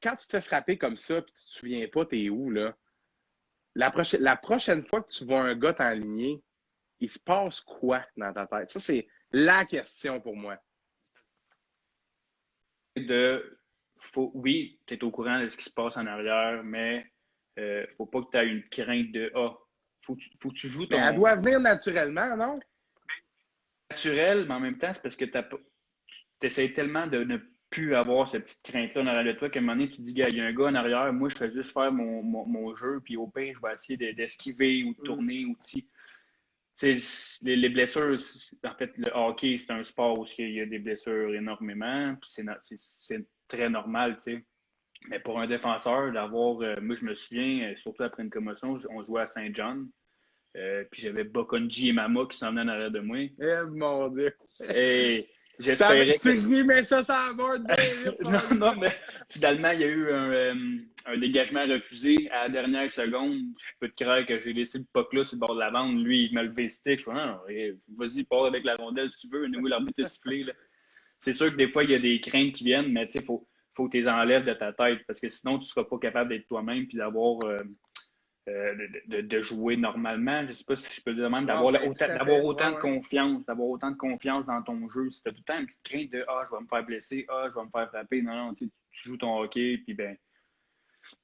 [SPEAKER 3] Quand tu te fais frapper comme ça et tu te souviens pas t'es où, là, la prochaine fois que tu vois un gars t'enligner, il se passe quoi dans ta tête? Ça, c'est la question pour moi.
[SPEAKER 2] Oui, tu es au courant de ce qui se passe en arrière, mais faut pas que tu aies une crainte de faut que tu joues ton.
[SPEAKER 3] Mais elle doit venir naturellement, non?
[SPEAKER 2] Naturel, mais en même temps, c'est parce que tu essaies tellement de ne plus avoir cette petite crainte-là en arrière de toi qu'à un moment donné, tu te dis, gars, il y a un gars en arrière, moi, je fais juste faire mon jeu, puis au pire, je vais essayer d'esquiver ou de tourner ou les blessures, en fait, le hockey, c'est un sport où il y a des blessures énormément, puis c'est très normal, tu sais. Mais pour un défenseur, d'avoir, moi, je me souviens, surtout après une commotion, on jouait à Saint-John, puis j'avais Bokonji et Mama qui s'en venaient en arrière de moi.
[SPEAKER 3] Eh, mon Dieu!
[SPEAKER 2] Et J'espérais
[SPEAKER 3] Tu
[SPEAKER 2] que...
[SPEAKER 3] remets ça sur la board bien vite.
[SPEAKER 2] non, mais finalement, il y a eu un dégagement refusé à la dernière seconde. Je peux te croire que j'ai laissé le puck là sur le bord de la bande. Lui, il m'a levé le stick. Je fais, non, vas-y, pars avec la rondelle si tu veux. Nous, l'arbitre est sifflé. Là. C'est sûr que des fois, il y a des craintes qui viennent, mais tu sais, faut que tu les enlèves de ta tête parce que sinon, tu ne seras pas capable d'être toi-même puis d'avoir de jouer normalement. Je ne sais pas si je peux le dire même, d'avoir autant de confiance, d'avoir autant de confiance dans ton jeu. Si tu as tout le temps une petite crainte de je vais me faire blesser, je vais me faire frapper. Non, tu joues ton hockey, puis ben,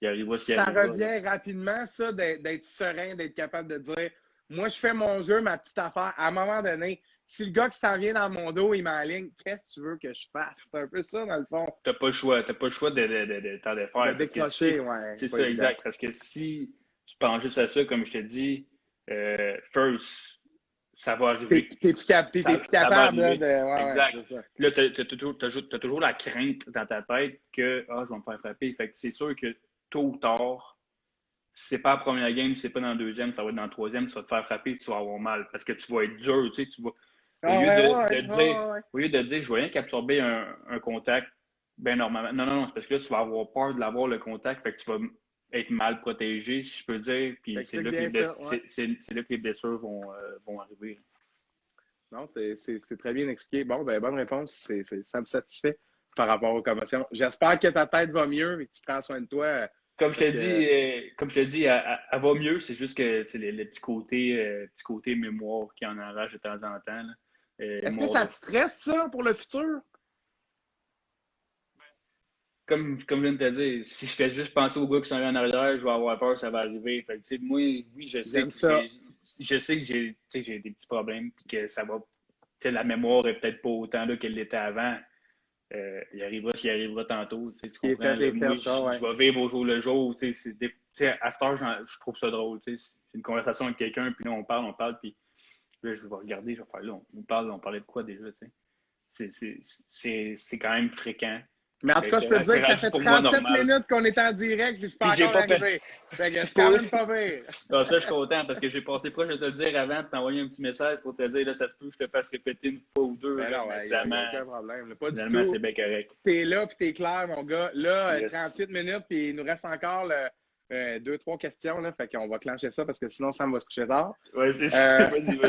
[SPEAKER 2] il arrivera ce qui arrivera.
[SPEAKER 3] Ça revient rapidement, ça, d'être serein, d'être capable de dire moi, je fais mon jeu, ma petite affaire. À un moment donné, si le gars qui s'en vient dans mon dos, il m'enligne, qu'est-ce que tu veux que je fasse? C'est un peu ça, dans le fond.
[SPEAKER 2] T'as pas le choix. T'as pas le choix de t'en défaire.
[SPEAKER 3] De décrocher,
[SPEAKER 2] c'est ça, exact. Parce que si tu penses juste à ça, comme je te dis, first, ça va arriver.
[SPEAKER 3] T'es plus capable là, de.
[SPEAKER 2] Exact. Là, t'as toujours la crainte dans ta tête que je vais me faire frapper. Fait que c'est sûr que tôt ou tard, si c'est pas la première game, si c'est pas dans la deuxième, ça va être dans la troisième, tu vas te faire frapper et tu vas avoir mal. Parce que tu vas être dur, tu sais, tu vas. Au lieu de dire je vais rien qu'absorber un contact, ben normalement. Non, c'est parce que là, tu vas avoir peur de l'avoir le contact, fait que tu vas être mal protégé, si je peux dire. Puis c'est là que les blessures vont arriver.
[SPEAKER 3] Non, c'est très bien expliqué. Bon, ben bonne réponse. Ça me satisfait par rapport aux commotions. J'espère que ta tête va mieux et que tu prends soin de toi.
[SPEAKER 2] Comme je te dis, elle va mieux. C'est juste que c'est le petit côté mémoire qui en enrage de temps en temps. Là.
[SPEAKER 3] Est-ce que ça te stresse, ça, pour le futur?
[SPEAKER 2] Comme je viens de te dire, si je fais juste penser aux gars qui sont en arrière, je vais avoir peur, ça va arriver. Fait que, moi, oui, je sais que j'ai des petits problèmes et que ça va. La mémoire est peut-être pas autant là qu'elle l'était avant. Il arrivera ce qui arrivera tantôt. Tu comprends? Je vais vivre au jour le jour. À cette heure, je trouve ça drôle. C'est une conversation avec quelqu'un, puis là, on parle, puis là, je vais regarder, je vais faire là, on parlait de quoi déjà? C'est quand même fréquent.
[SPEAKER 3] Mais en tout cas, je peux te dire que ça fait 37 minutes qu'on est en direct, puis c'est pas encore arrivé. C'est quand même pas pire.
[SPEAKER 2] Non, ça, je suis content parce que j'ai passé proche de te le dire avant, de t'envoyer un petit message pour te dire, là, ça se peut que je te fasse répéter une fois ou deux.
[SPEAKER 3] Ben non, il n'y a aucun problème. Pas
[SPEAKER 2] finalement, c'est bien correct.
[SPEAKER 3] T'es là, puis t'es clair, mon gars. Là, 38 minutes, puis il nous reste encore 2-3 questions, là. Fait qu'on va clencher ça parce que sinon, Sam va se coucher tard.
[SPEAKER 2] Oui, c'est ça. Vas-y.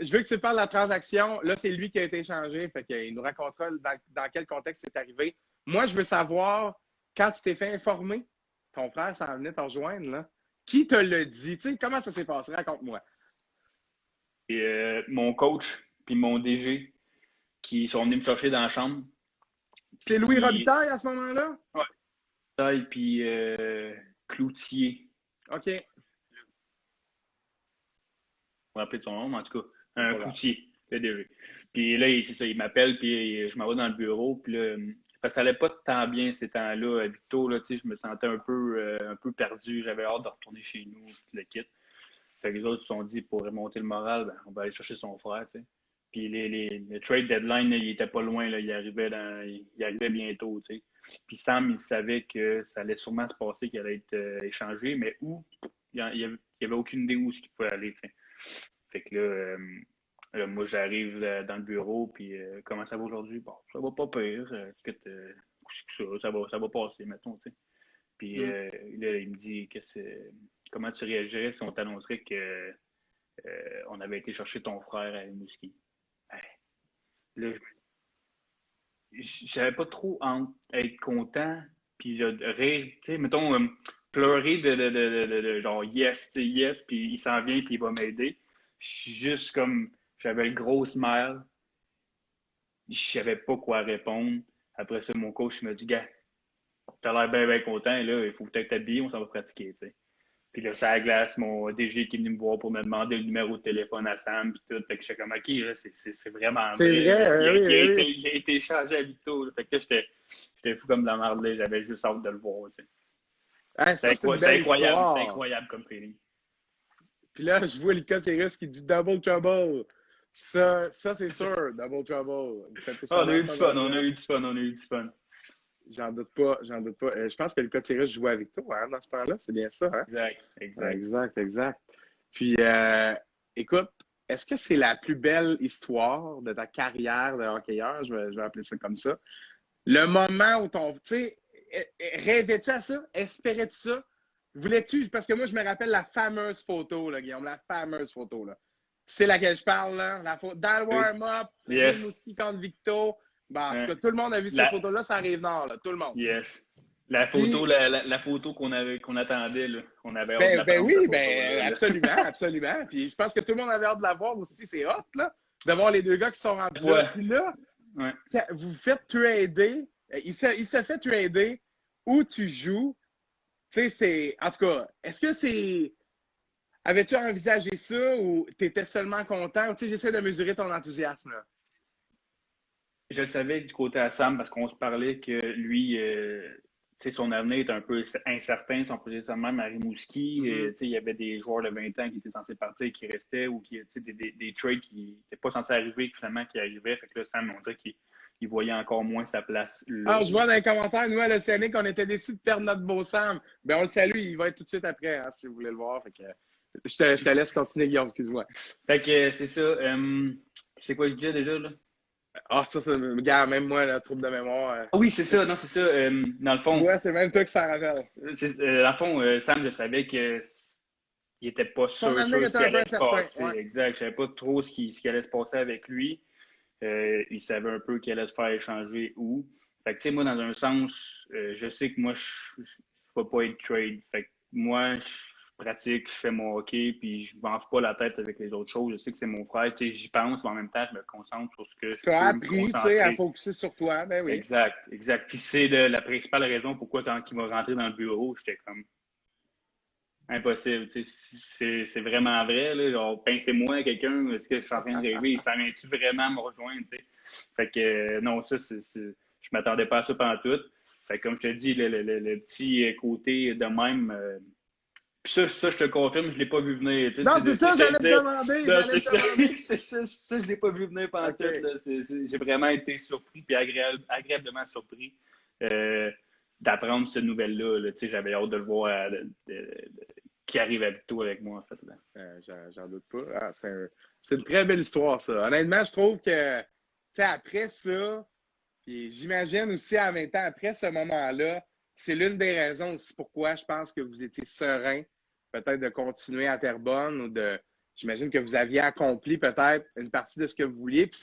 [SPEAKER 3] Je veux que tu me parles de la transaction. Là, c'est lui qui a été échangé. Fait qu'il nous racontera dans quel contexte c'est arrivé. Moi, je veux savoir, quand tu t'es fait informer, ton frère s'en venait te rejoindre, là. Qui te l'a dit? Tu sais, comment ça s'est passé? Raconte-moi.
[SPEAKER 2] Et, mon coach puis mon DG qui sont venus me chercher dans la chambre.
[SPEAKER 3] C'est Louis Robitaille à ce moment-là?
[SPEAKER 2] Oui. Puis Cloutier.
[SPEAKER 3] OK.
[SPEAKER 2] Je vais me rappeler de son nom, mais en tout cas, un Cloutier, le DG. Puis là, c'est ça, il m'appelle, puis je m'en vais dans le bureau, puis là, parce que ça allait pas tant bien ces temps-là. À Victo, là, je me sentais un peu perdu, j'avais hâte de retourner chez nous, puis le kit. Fait que les autres se sont dit, pour remonter le moral, ben, on va aller chercher son frère, tu sais. Puis le trade deadline, là, il était pas loin, là, il arrivait bientôt, tu sais. Puis Sam, il savait que ça allait sûrement se passer, qu'il allait être échangé, mais où, il n'y avait aucune idée où il pouvait aller, tu sais. Fait que là, moi, j'arrive dans le bureau, puis comment ça va aujourd'hui? Bon, ça va pas pire, ça va passer, mettons, tu sais. Puis là, il me dit, comment tu réagirais si on t'annoncerait que on avait été chercher ton frère à Rimouski? Là, j'avais pas trop envie d'être content, puis de rire, tu sais, mettons, pleurer de genre yes, tu sais, yes, puis il s'en vient, puis il va m'aider. Je suis juste comme, j'avais le gros smile, je savais pas quoi répondre. Après ça, mon coach m'a dit, gars, t'as l'air bien content, là, il faut peut-être t'habiller, on s'en va pratiquer, tu sais. Puis là, ça glace, mon DG qui est venu me voir pour me demander le numéro de téléphone à Sam, puis tout. Fait que j'étais comme, OK, là, c'est vraiment
[SPEAKER 3] c'est vrai.
[SPEAKER 2] Il a été échangé à Victo. Là. Fait que là, j'étais fou comme de la merde, là. J'avais juste hâte de le voir, tu sais. C'est incroyable comme feeling.
[SPEAKER 3] Puis là, je vois Lucas Thérus qui dit Double Trouble. Ça c'est sûr, Double Trouble.
[SPEAKER 2] On a eu du fun.
[SPEAKER 3] J'en doute pas. Je pense que Lucas Thérus jouait avec toi dans ce temps-là, c'est bien ça, hein?
[SPEAKER 2] Exact.
[SPEAKER 3] Puis, écoute, est-ce que c'est la plus belle histoire de ta carrière de hockeyeur? Je vais appeler ça comme ça. Le moment où tu sais, rêvais-tu à ça? Espérais-tu ça? Voulais-tu? Parce que moi, je me rappelle la fameuse photo, là, Guillaume, la fameuse photo, là. Tu sais laquelle je parle, là? Dans le warm-up,
[SPEAKER 2] Yes.
[SPEAKER 3] Rimouski contre Victo. Bon, en tout cas,
[SPEAKER 2] Hein.
[SPEAKER 3] tout le monde a vu cette photo-là, ça arrive nord, là, tout le monde.
[SPEAKER 2] Yes. La photo,
[SPEAKER 3] Puis,
[SPEAKER 2] la photo qu'on attendait, là. On avait hâte de la
[SPEAKER 3] ben
[SPEAKER 2] prendre,
[SPEAKER 3] oui,
[SPEAKER 2] cette
[SPEAKER 3] ben
[SPEAKER 2] photo-là.
[SPEAKER 3] absolument, absolument. Puis je pense que tout le monde avait hâte de la voir aussi, c'est hot, là, de voir les deux gars qui sont rendus
[SPEAKER 2] Ouais.
[SPEAKER 3] là. Puis là,
[SPEAKER 2] Ouais.
[SPEAKER 3] vous faites trader, il se fait trader où tu joues. Tu sais, c'est. En tout cas, est-ce que c'est. Avais-tu envisagé ça ou tu étais seulement content? Tu sais, j'essaie de mesurer ton enthousiasme, là.
[SPEAKER 2] Je le savais du côté à Sam parce qu'on se parlait que lui, tu sais, son avenir est un peu incertain, si on peut dire ça de même, à Rimouski. Tu sais, il y avait des joueurs de 20 ans qui étaient censés partir, qui restaient, ou qui, tu sais, des trades qui n'étaient pas censés arriver, finalement, qui arrivaient. Fait que là, Sam, on dirait qu'il voyait encore moins sa place là.
[SPEAKER 3] Ah, je vois dans les commentaires, nous, à l'Océanique, on était déçus de perdre notre beau Sam. Ben, on le salue, il va être tout de suite après, hein, si vous voulez le voir. Fait que, je te laisse continuer, Guillaume, excuse-moi.
[SPEAKER 2] Fait que c'est ça. C'est quoi je disais déjà, là?
[SPEAKER 3] Ah, ça, regarde, même moi, là, trouble de mémoire.
[SPEAKER 2] Ah oui, c'est ça. Non, c'est ça. Dans le
[SPEAKER 3] Tu
[SPEAKER 2] fond,
[SPEAKER 3] vois, c'est même toi qui s'en rappelle.
[SPEAKER 2] dans le fond, Sam, je savais que il n'était pas
[SPEAKER 3] Son
[SPEAKER 2] sûr
[SPEAKER 3] avenir
[SPEAKER 2] ce
[SPEAKER 3] était
[SPEAKER 2] qui
[SPEAKER 3] un peu
[SPEAKER 2] allait se
[SPEAKER 3] incertain.
[SPEAKER 2] passer.
[SPEAKER 3] Ouais.
[SPEAKER 2] Exact. Je ne savais pas trop ce qui allait se passer avec lui. Il savait un peu qu'il allait se faire échanger où. Fait que, tu sais, moi, dans un sens, je sais que moi, je ne vais pas être trade. Fait que moi, je pratique, je fais mon hockey, puis je ne m'en fous pas la tête avec les autres choses. Je sais que c'est mon frère. Tu sais, j'y pense, mais en même temps, je me concentre sur ce que je
[SPEAKER 3] Tu as
[SPEAKER 2] peux me
[SPEAKER 3] appris, tu sais, à
[SPEAKER 2] concentrer.
[SPEAKER 3] focuser sur toi. Ben oui.
[SPEAKER 2] Exact, exact. Puis c'est la principale raison pourquoi, quand il m'a rentré dans le bureau, j'étais comme impossible. Tu sais, c'est vraiment vrai. Là, genre, pincez-moi quelqu'un, est-ce que je suis en train de rêver? Ça vient-tu vraiment me rejoindre? Tu sais? Fait que non, ça, je m'attendais pas à ça pendant tout. Fait que, comme je te dis, le petit côté de même. Puis ça, je te confirme, je l'ai pas vu venir. Tu sais,
[SPEAKER 3] Non, c'est ça, j'allais te
[SPEAKER 2] dire.
[SPEAKER 3] demander.
[SPEAKER 2] Non,
[SPEAKER 3] J'allais te demander.
[SPEAKER 2] c'est ça, je l'ai pas vu venir pendant
[SPEAKER 3] OK.
[SPEAKER 2] tout. Là. J'ai vraiment été surpris puis agréablement surpris d'apprendre cette nouvelle-là. Là. Tu sais, j'avais hâte de le voir qui arrive avec toi avec moi, en fait. Là.
[SPEAKER 3] J'en doute pas. Ah, c'est une très belle histoire, ça. Honnêtement, je trouve que, tu sais, après ça, puis j'imagine aussi en même temps, après ce moment-là, c'est l'une des raisons aussi pourquoi je pense que vous étiez serein, peut-être de continuer à Terrebonne ou de. J'imagine que vous aviez accompli peut-être une partie de ce que vous vouliez. Puis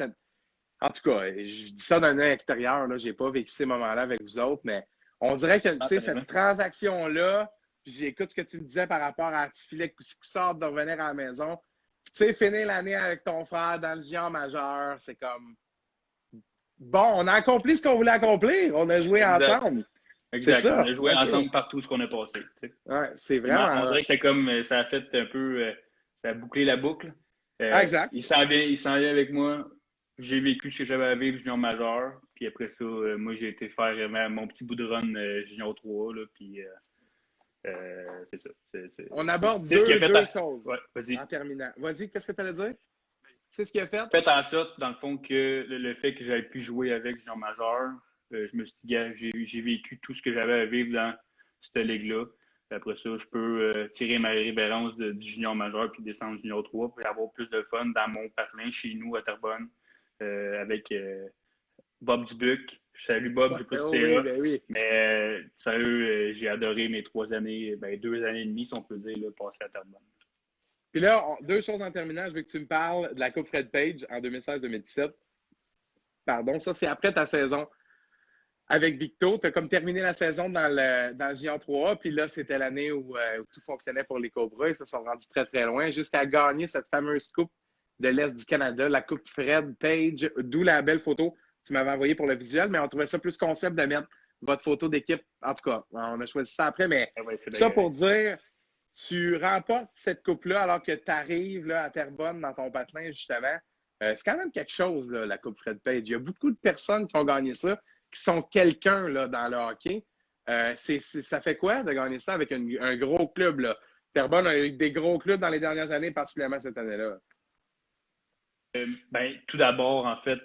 [SPEAKER 3] en tout cas, je dis ça d'un œil extérieur, là, j'ai pas vécu ces moments-là avec vous autres, mais on dirait que, tu sais, cette transaction-là, puis j'écoute ce que tu me disais par rapport à tu filais coup sort de revenir à la maison. Puis, tu sais, finir l'année avec ton frère dans le junior majeur, c'est comme. Bon, on a accompli ce qu'on voulait accomplir. On a joué ensemble.
[SPEAKER 2] Exact.
[SPEAKER 3] Ça.
[SPEAKER 2] On a joué ensemble partout ce qu'on a passé. Tu sais.
[SPEAKER 3] Ouais, c'est vraiment.
[SPEAKER 2] On dirait que c'est comme ça a fait un peu. Ça a bouclé la boucle.
[SPEAKER 3] Exact.
[SPEAKER 2] Il s'en vient avec moi. J'ai vécu ce que j'avais à vivre junior majeur. Puis après ça, moi, j'ai été faire mon petit bout de run junior 3. Là, puis c'est ça.
[SPEAKER 3] On aborde
[SPEAKER 2] c'est ce qui a fait
[SPEAKER 3] deux choses
[SPEAKER 2] vas-y.
[SPEAKER 3] en terminant. Vas-y, qu'est-ce que tu allais dire? C'est ce qu'il a fait?
[SPEAKER 2] Fait en sorte, dans le fond, que le fait que j'avais pu jouer avec junior majeur, je me suis dit, gars, j'ai vécu tout ce que j'avais à vivre dans cette ligue-là. Après ça, je peux tirer ma révérence du junior majeur puis descendre junior 3 pour avoir plus de fun dans mon patelin chez nous à Terrebonne avec Bob Dubuc. Salut Bob, je sais pas si t'es là.
[SPEAKER 3] Ben oui.
[SPEAKER 2] Mais sérieux, j'ai adoré mes 3 années, 2 années et demie, si on peut dire, là, passées à Terrebonne.
[SPEAKER 3] Puis là, deux choses en terminant. Je veux que tu me parles de la Coupe Fred Page en 2016-2017. Pardon, ça, c'est après ta saison avec Victo. Tu as comme terminé la saison dans le Junior 3A. Puis là, c'était l'année où tout fonctionnait pour les Cobras. Ils se sont rendus très, très loin jusqu'à gagner cette fameuse Coupe de l'Est du Canada, la Coupe Fred Page, d'où la belle photo que tu m'avais envoyée pour le visuel. Mais on trouvait ça plus concept de mettre votre photo d'équipe. En tout cas, on a choisi ça après. Mais ça pour dire... Tu remportes cette coupe-là alors que tu arrives là, à Terrebonne dans ton patelin, justement. C'est quand même quelque chose, là, la Coupe Fred Page. Il y a beaucoup de personnes qui ont gagné ça, qui sont quelqu'un là, dans le hockey. Ça fait quoi de gagner ça avec un gros club? Là? Terrebonne a eu des gros clubs dans les dernières années, particulièrement cette année-là.
[SPEAKER 2] Tout d'abord, en fait,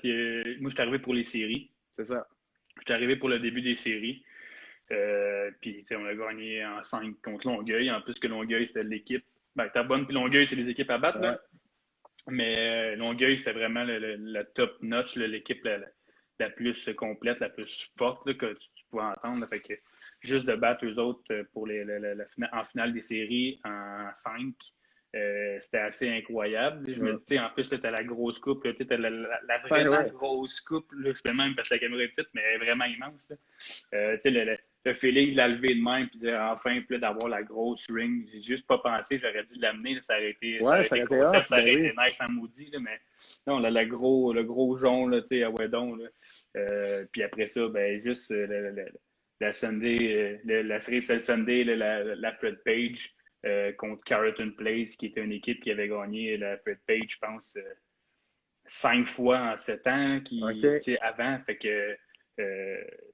[SPEAKER 2] moi, je suis arrivé pour les séries.
[SPEAKER 3] C'est ça.
[SPEAKER 2] Je suis arrivé pour le début des séries. Puis, on a gagné en 5 contre Longueuil. En plus que Longueuil, c'était l'équipe. Terrebonne puis Longueuil, c'est les équipes à battre.
[SPEAKER 3] Ouais.
[SPEAKER 2] Là. Mais Longueuil, c'était vraiment le top notch, là, l'équipe la plus complète, la plus forte là, que tu pouvais entendre. Là. Fait que juste de battre eux autres pour en finale des séries en 5, c'était assez incroyable. Je me dis, en plus, tu as la grosse coupe, tu as la vraiment grosse coupe. Là, je fais même parce que la caméra est petite, mais elle est vraiment immense. Tu sais, le feeling de la lever de même, puis dire enfin, puis d'avoir la grosse ring. J'ai juste pas pensé, j'aurais dû l'amener. Là, ça aurait été concept, ça aurait été nice en maudit. Là, mais non, là, le gros jaune, tu sais, à Wedon. Puis après ça, ben, juste la Sunday, la série Cell Sunday, la Fred Page contre Carleton Place, qui était une équipe qui avait gagné la Fred Page, je pense, 5 fois en 7 ans avant. Fait que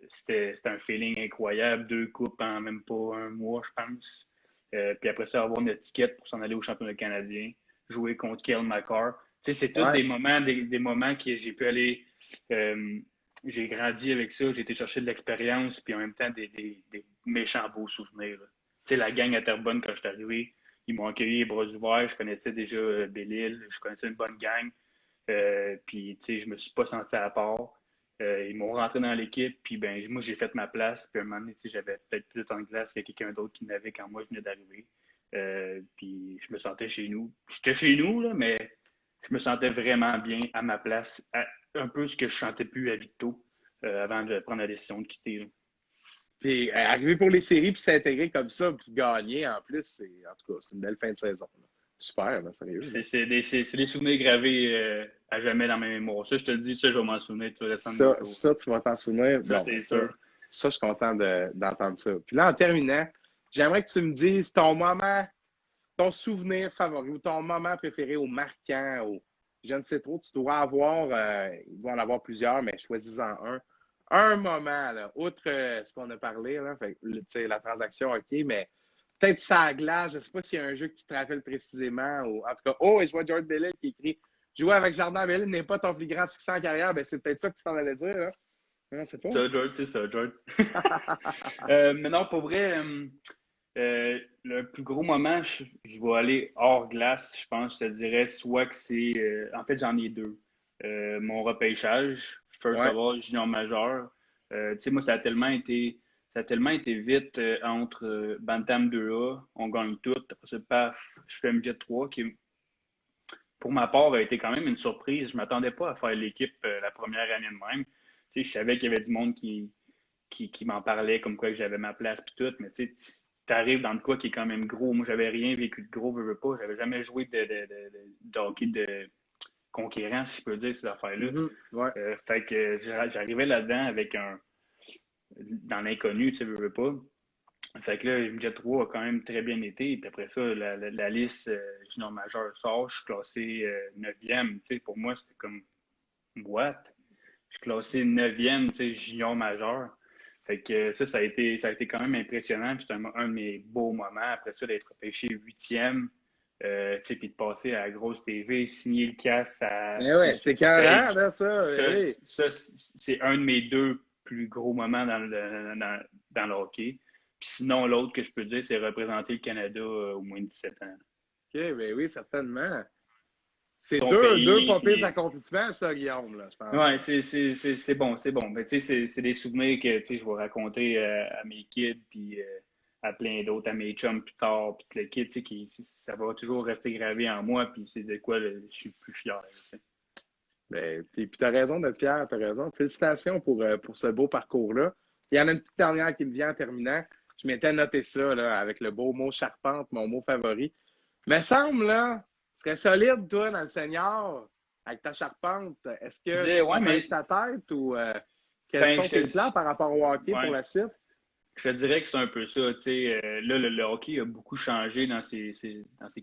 [SPEAKER 2] c'était un feeling incroyable. 2 coupes en même pas un mois, je pense. Puis après ça, avoir une étiquette pour s'en aller au championnat canadien, jouer contre Cale Makar. C'est tous des moments que j'ai pu aller. J'ai grandi avec ça, j'ai été chercher de l'expérience, puis en même temps des méchants beaux souvenirs. La gang à Terrebonne, quand je suis arrivé, ils m'ont accueilli les bras ouverts. Je connaissais déjà Belle-Île, je connaissais une bonne gang. Puis, je me suis pas senti à part. Ils m'ont rentré dans l'équipe, puis ben moi, j'ai fait ma place. Puis à un moment donné, j'avais peut-être plus de temps de glace que quelqu'un d'autre qui n'avait quand moi, je venais d'arriver. Puis je me sentais chez nous. J'étais chez nous, là, mais je me sentais vraiment bien à ma place. Un peu ce que je sentais plus à Victo avant de prendre la décision de quitter. Là.
[SPEAKER 3] Puis arriver pour les séries, puis s'intégrer comme ça, puis gagner en plus, en tout cas, c'est une belle fin de saison. Là. Super, là, sérieux.
[SPEAKER 2] C'est des souvenirs gravés à jamais dans ma mémoire. Ça, je te le dis, ça, je vais m'en souvenir tout le restant de mes jours.
[SPEAKER 3] Ça, tu vas t'en souvenir.
[SPEAKER 2] Ça, c'est sûr.
[SPEAKER 3] Ça, je suis content d'entendre ça. Puis là, en terminant, j'aimerais que tu me dises ton souvenir favori ou ton moment préféré ou marquant. Je ne sais trop, tu dois avoir, il doit en avoir plusieurs, mais choisis-en un. Un moment, là, outre ce qu'on a parlé, là, fait, la transaction, OK, mais peut-être ça glace. Je ne sais pas s'il y a un jeu que tu te rappelles précisément. Ou, en tout cas, et je vois George Bellil qui écrit jouer avec Jardin Bellil n'est pas ton plus grand succès en carrière. Ben, c'est peut-être ça que tu t'en allais dire. Là. Non, c'est pas.
[SPEAKER 2] Ça, George, c'est ça, George. Mais non, pour vrai, le plus gros moment, je vais aller hors glace, je pense, je te dirais, soit que c'est. En fait, j'en ai deux. Mon repêchage, first of all, junior majeur. Tu sais, moi, ça a tellement été vite entre Bantam 2A, on gagne tout. Après ça, paf, je fais MJ 3, qui, pour ma part, a été quand même une surprise. Je ne m'attendais pas à faire l'équipe la première année de même. Tu sais, je savais qu'il y avait du monde qui m'en parlait, comme quoi que j'avais ma place puis tout, mais tu sais, t'arrives dans le quoi qui est quand même gros. Moi, j'avais rien vécu de gros, veux pas. J'avais jamais joué de hockey de conquérant, si je peux dire, ces affaires-là. Fait que j'arrivais là-dedans avec dans l'inconnu, tu sais, veux pas. Fait que là, Jet 3 a quand même très bien été. Puis après ça, la liste junior majeur sort. Je suis classé 9e. Tu sais, pour moi, c'était comme what? Je suis classé 9e, tu sais, junior majeur. Fait que ça a été quand même impressionnant. C'était un de mes beaux moments. Après ça, d'être repêché 8e, tu sais, puis de passer à la grosse TV, signer le casse à.
[SPEAKER 3] Mais ouais, c'est carré, là, ça.
[SPEAKER 2] Ça, c'est un de mes deux plus gros moments dans le hockey. Puis sinon, l'autre que je peux dire, c'est représenter le Canada au moins de 17 ans.
[SPEAKER 3] OK, ben oui, certainement. C'est deux pas pires accomplissements, ça, Guillaume, là, je pense.
[SPEAKER 2] Oui, c'est bon, c'est bon. Mais tu sais, c'est des souvenirs que je vais raconter à mes kids, puis à plein d'autres, à mes chums plus tard, puis le kid, tu sais, ça va toujours rester gravé en moi, puis c'est de quoi je suis plus fier.
[SPEAKER 3] Ben, puis tu as raison d'être fier, tu as raison. Félicitations pour ce beau parcours-là. Il y en a une petite dernière qui me vient en terminant. Je m'étais noté ça, là, avec le beau mot charpente, mon mot favori. Me semble, là, tu serais solide, toi, dans le senior, avec ta charpente. Est-ce que tu ta tête ou quels sont tes plans par rapport au hockey pour la suite?
[SPEAKER 2] Je te dirais que c'est un peu ça. Là, le hockey a beaucoup changé dans ces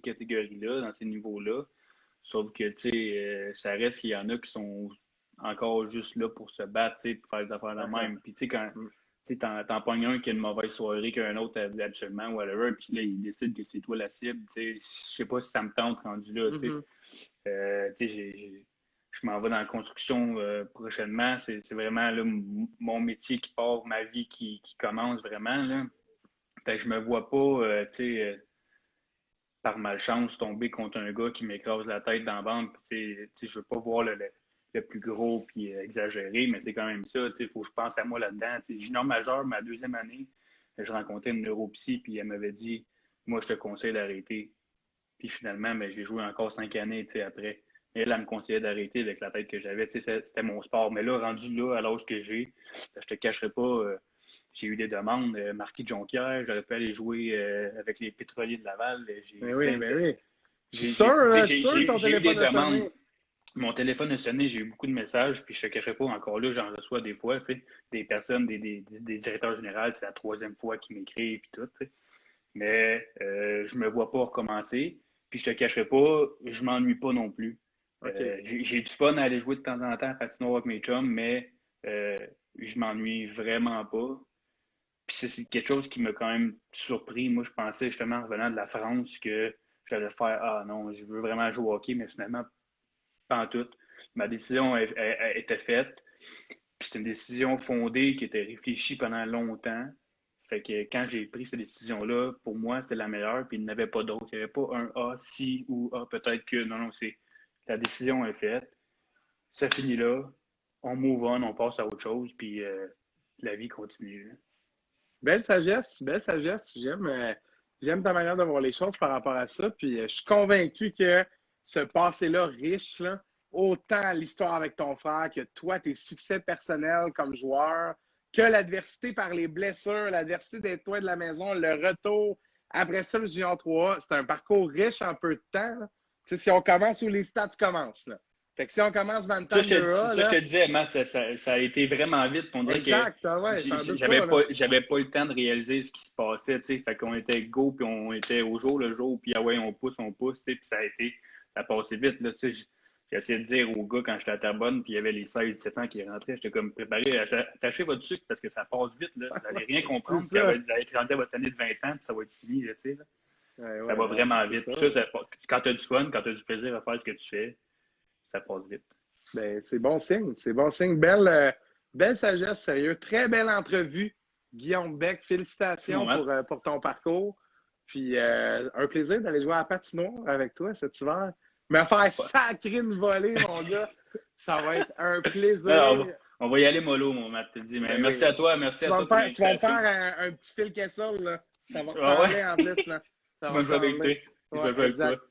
[SPEAKER 2] catégories-là, dans ces niveaux-là. Sauf que ça reste qu'il y en a qui sont encore juste là pour se battre, pour faire des affaires de même. Puis quand t'en pognes un qui a une mauvaise soirée qu'un autre habituellement, whatever, puis là, il décide que c'est toi la cible. Je sais pas si ça me tente rendu là. Je m'en vais dans la construction prochainement. C'est vraiment là, mon métier qui part, ma vie qui commence vraiment. Là. Fait que je me vois pas, par malchance tomber contre un gars qui m'écrase la tête dans la bande. Je veux pas voir le plus gros puis exagéré, mais c'est quand même ça. Il faut que je pense à moi là-dedans. Junior majeur, ma deuxième année, je rencontrais une neuropsy, puis elle m'avait dit, moi, je te conseille d'arrêter. Puis finalement, ben, j'ai joué encore 5 années après. Elle me conseillait d'arrêter avec la tête que j'avais. C'était mon sport. Mais là, rendu là, à l'âge que j'ai, je te cacherai pas, j'ai eu des demandes. Marquis de Jonquière, j'aurais pu aller jouer avec les pétroliers de Laval.
[SPEAKER 3] Mais oui, mais oui.
[SPEAKER 2] J'ai
[SPEAKER 3] sûr, ton
[SPEAKER 2] eu des
[SPEAKER 3] téléphone a
[SPEAKER 2] demandes.
[SPEAKER 3] sonné.
[SPEAKER 2] Mon téléphone a sonné, j'ai eu beaucoup de messages, puis je te cacherai pas, encore là, j'en reçois des fois, des personnes, des directeurs généraux, c'est la 3e fois qu'ils m'écrivent, puis tout, mais je me vois pas recommencer, puis je te cacherai pas, je m'ennuie pas non plus.
[SPEAKER 3] Okay.
[SPEAKER 2] J'ai du fun à aller jouer de temps en temps à patinoire avec mes chums, mais je m'ennuie vraiment pas. Puis c'est quelque chose qui m'a quand même surpris. Moi, je pensais justement en revenant de la France que j'allais faire « Ah non, je veux vraiment jouer au hockey », mais finalement, pas en tout. Ma décision était faite. Puis c'est une décision fondée qui était réfléchie pendant longtemps. Fait que quand j'ai pris cette décision-là, pour moi, c'était la meilleure, puis il n'y en avait pas d'autre. Il n'y avait pas un A, si ou A, peut-être que. Non, c'est la décision est faite. Ça finit là. On move on, on passe à autre chose, puis la vie continue.
[SPEAKER 3] Belle sagesse, belle sagesse. J'aime ta manière de voir les choses par rapport à ça. Puis je suis convaincu que ce passé-là riche, là, autant l'histoire avec ton frère que toi, tes succès personnels comme joueur, que l'adversité par les blessures, l'adversité d'être toi de la maison, le retour. Après ça, le Junior 3A, c'est un parcours riche en peu de temps. Si on commence où les stats commencent. Là. Fait que si on commence Bantam 2A...
[SPEAKER 2] Ça, je te disais, Matt, ça a été vraiment vite. On dirait
[SPEAKER 3] exact,
[SPEAKER 2] que
[SPEAKER 3] ouais,
[SPEAKER 2] j'avais pas le temps de réaliser ce qui se passait. Fait qu'on était go, puis on était au jour le jour, puis ah ouais, on pousse, puis ça a passé vite. Là, j'ai essayé de dire aux gars quand j'étais à Terrebonne, puis il y avait les 16-17 ans qui rentraient, j'étais comme préparé, attachez votre sucre parce que ça passe vite. Là. Vous n'allez rien comprendre, puis vous allez être rendu à votre année de 20 ans, puis ça va être fini. Là, ça va vraiment vite. Quand tu as du fun, quand tu as du plaisir à faire ce que tu fais, ça passe vite.
[SPEAKER 3] Ben, c'est bon signe. C'est bon signe. Belle sagesse, sérieux. Très belle entrevue. Guillaume Beck, félicitations pour ton parcours. Puis un plaisir d'aller jouer à la patinoire avec toi cet hiver. Me faire sacrer une volée, mon gars. Ça va être un plaisir.
[SPEAKER 2] Alors, on va y aller mollo, mon Matt, te dis. Mais merci à toi. Merci à toi.
[SPEAKER 3] Tu vas me faire un petit fil Kessel, là. Ça va ressembler en plus. Là. Ça va ressembler. Exact.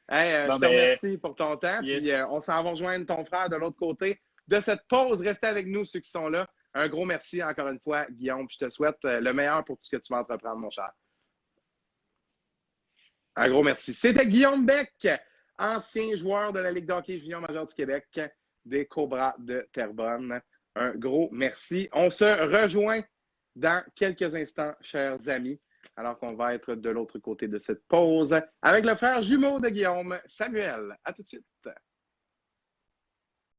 [SPEAKER 3] Hey, je te remercie pour ton temps. Yes. Puis on s'en va rejoindre ton frère de l'autre côté de cette pause. Restez avec nous, ceux qui sont là. Un gros merci encore une fois, Guillaume. Puis je te souhaite le meilleur pour tout ce que tu vas entreprendre, mon cher. Un gros merci. C'était Guillaume Beck, ancien joueur de la Ligue de hockey junior majeur du Québec, des Cobras de Terrebonne. Un gros merci. On se rejoint dans quelques instants, chers amis, alors qu'on va être de l'autre côté de cette pause avec le frère jumeau de Guillaume, Samuel. À tout de suite.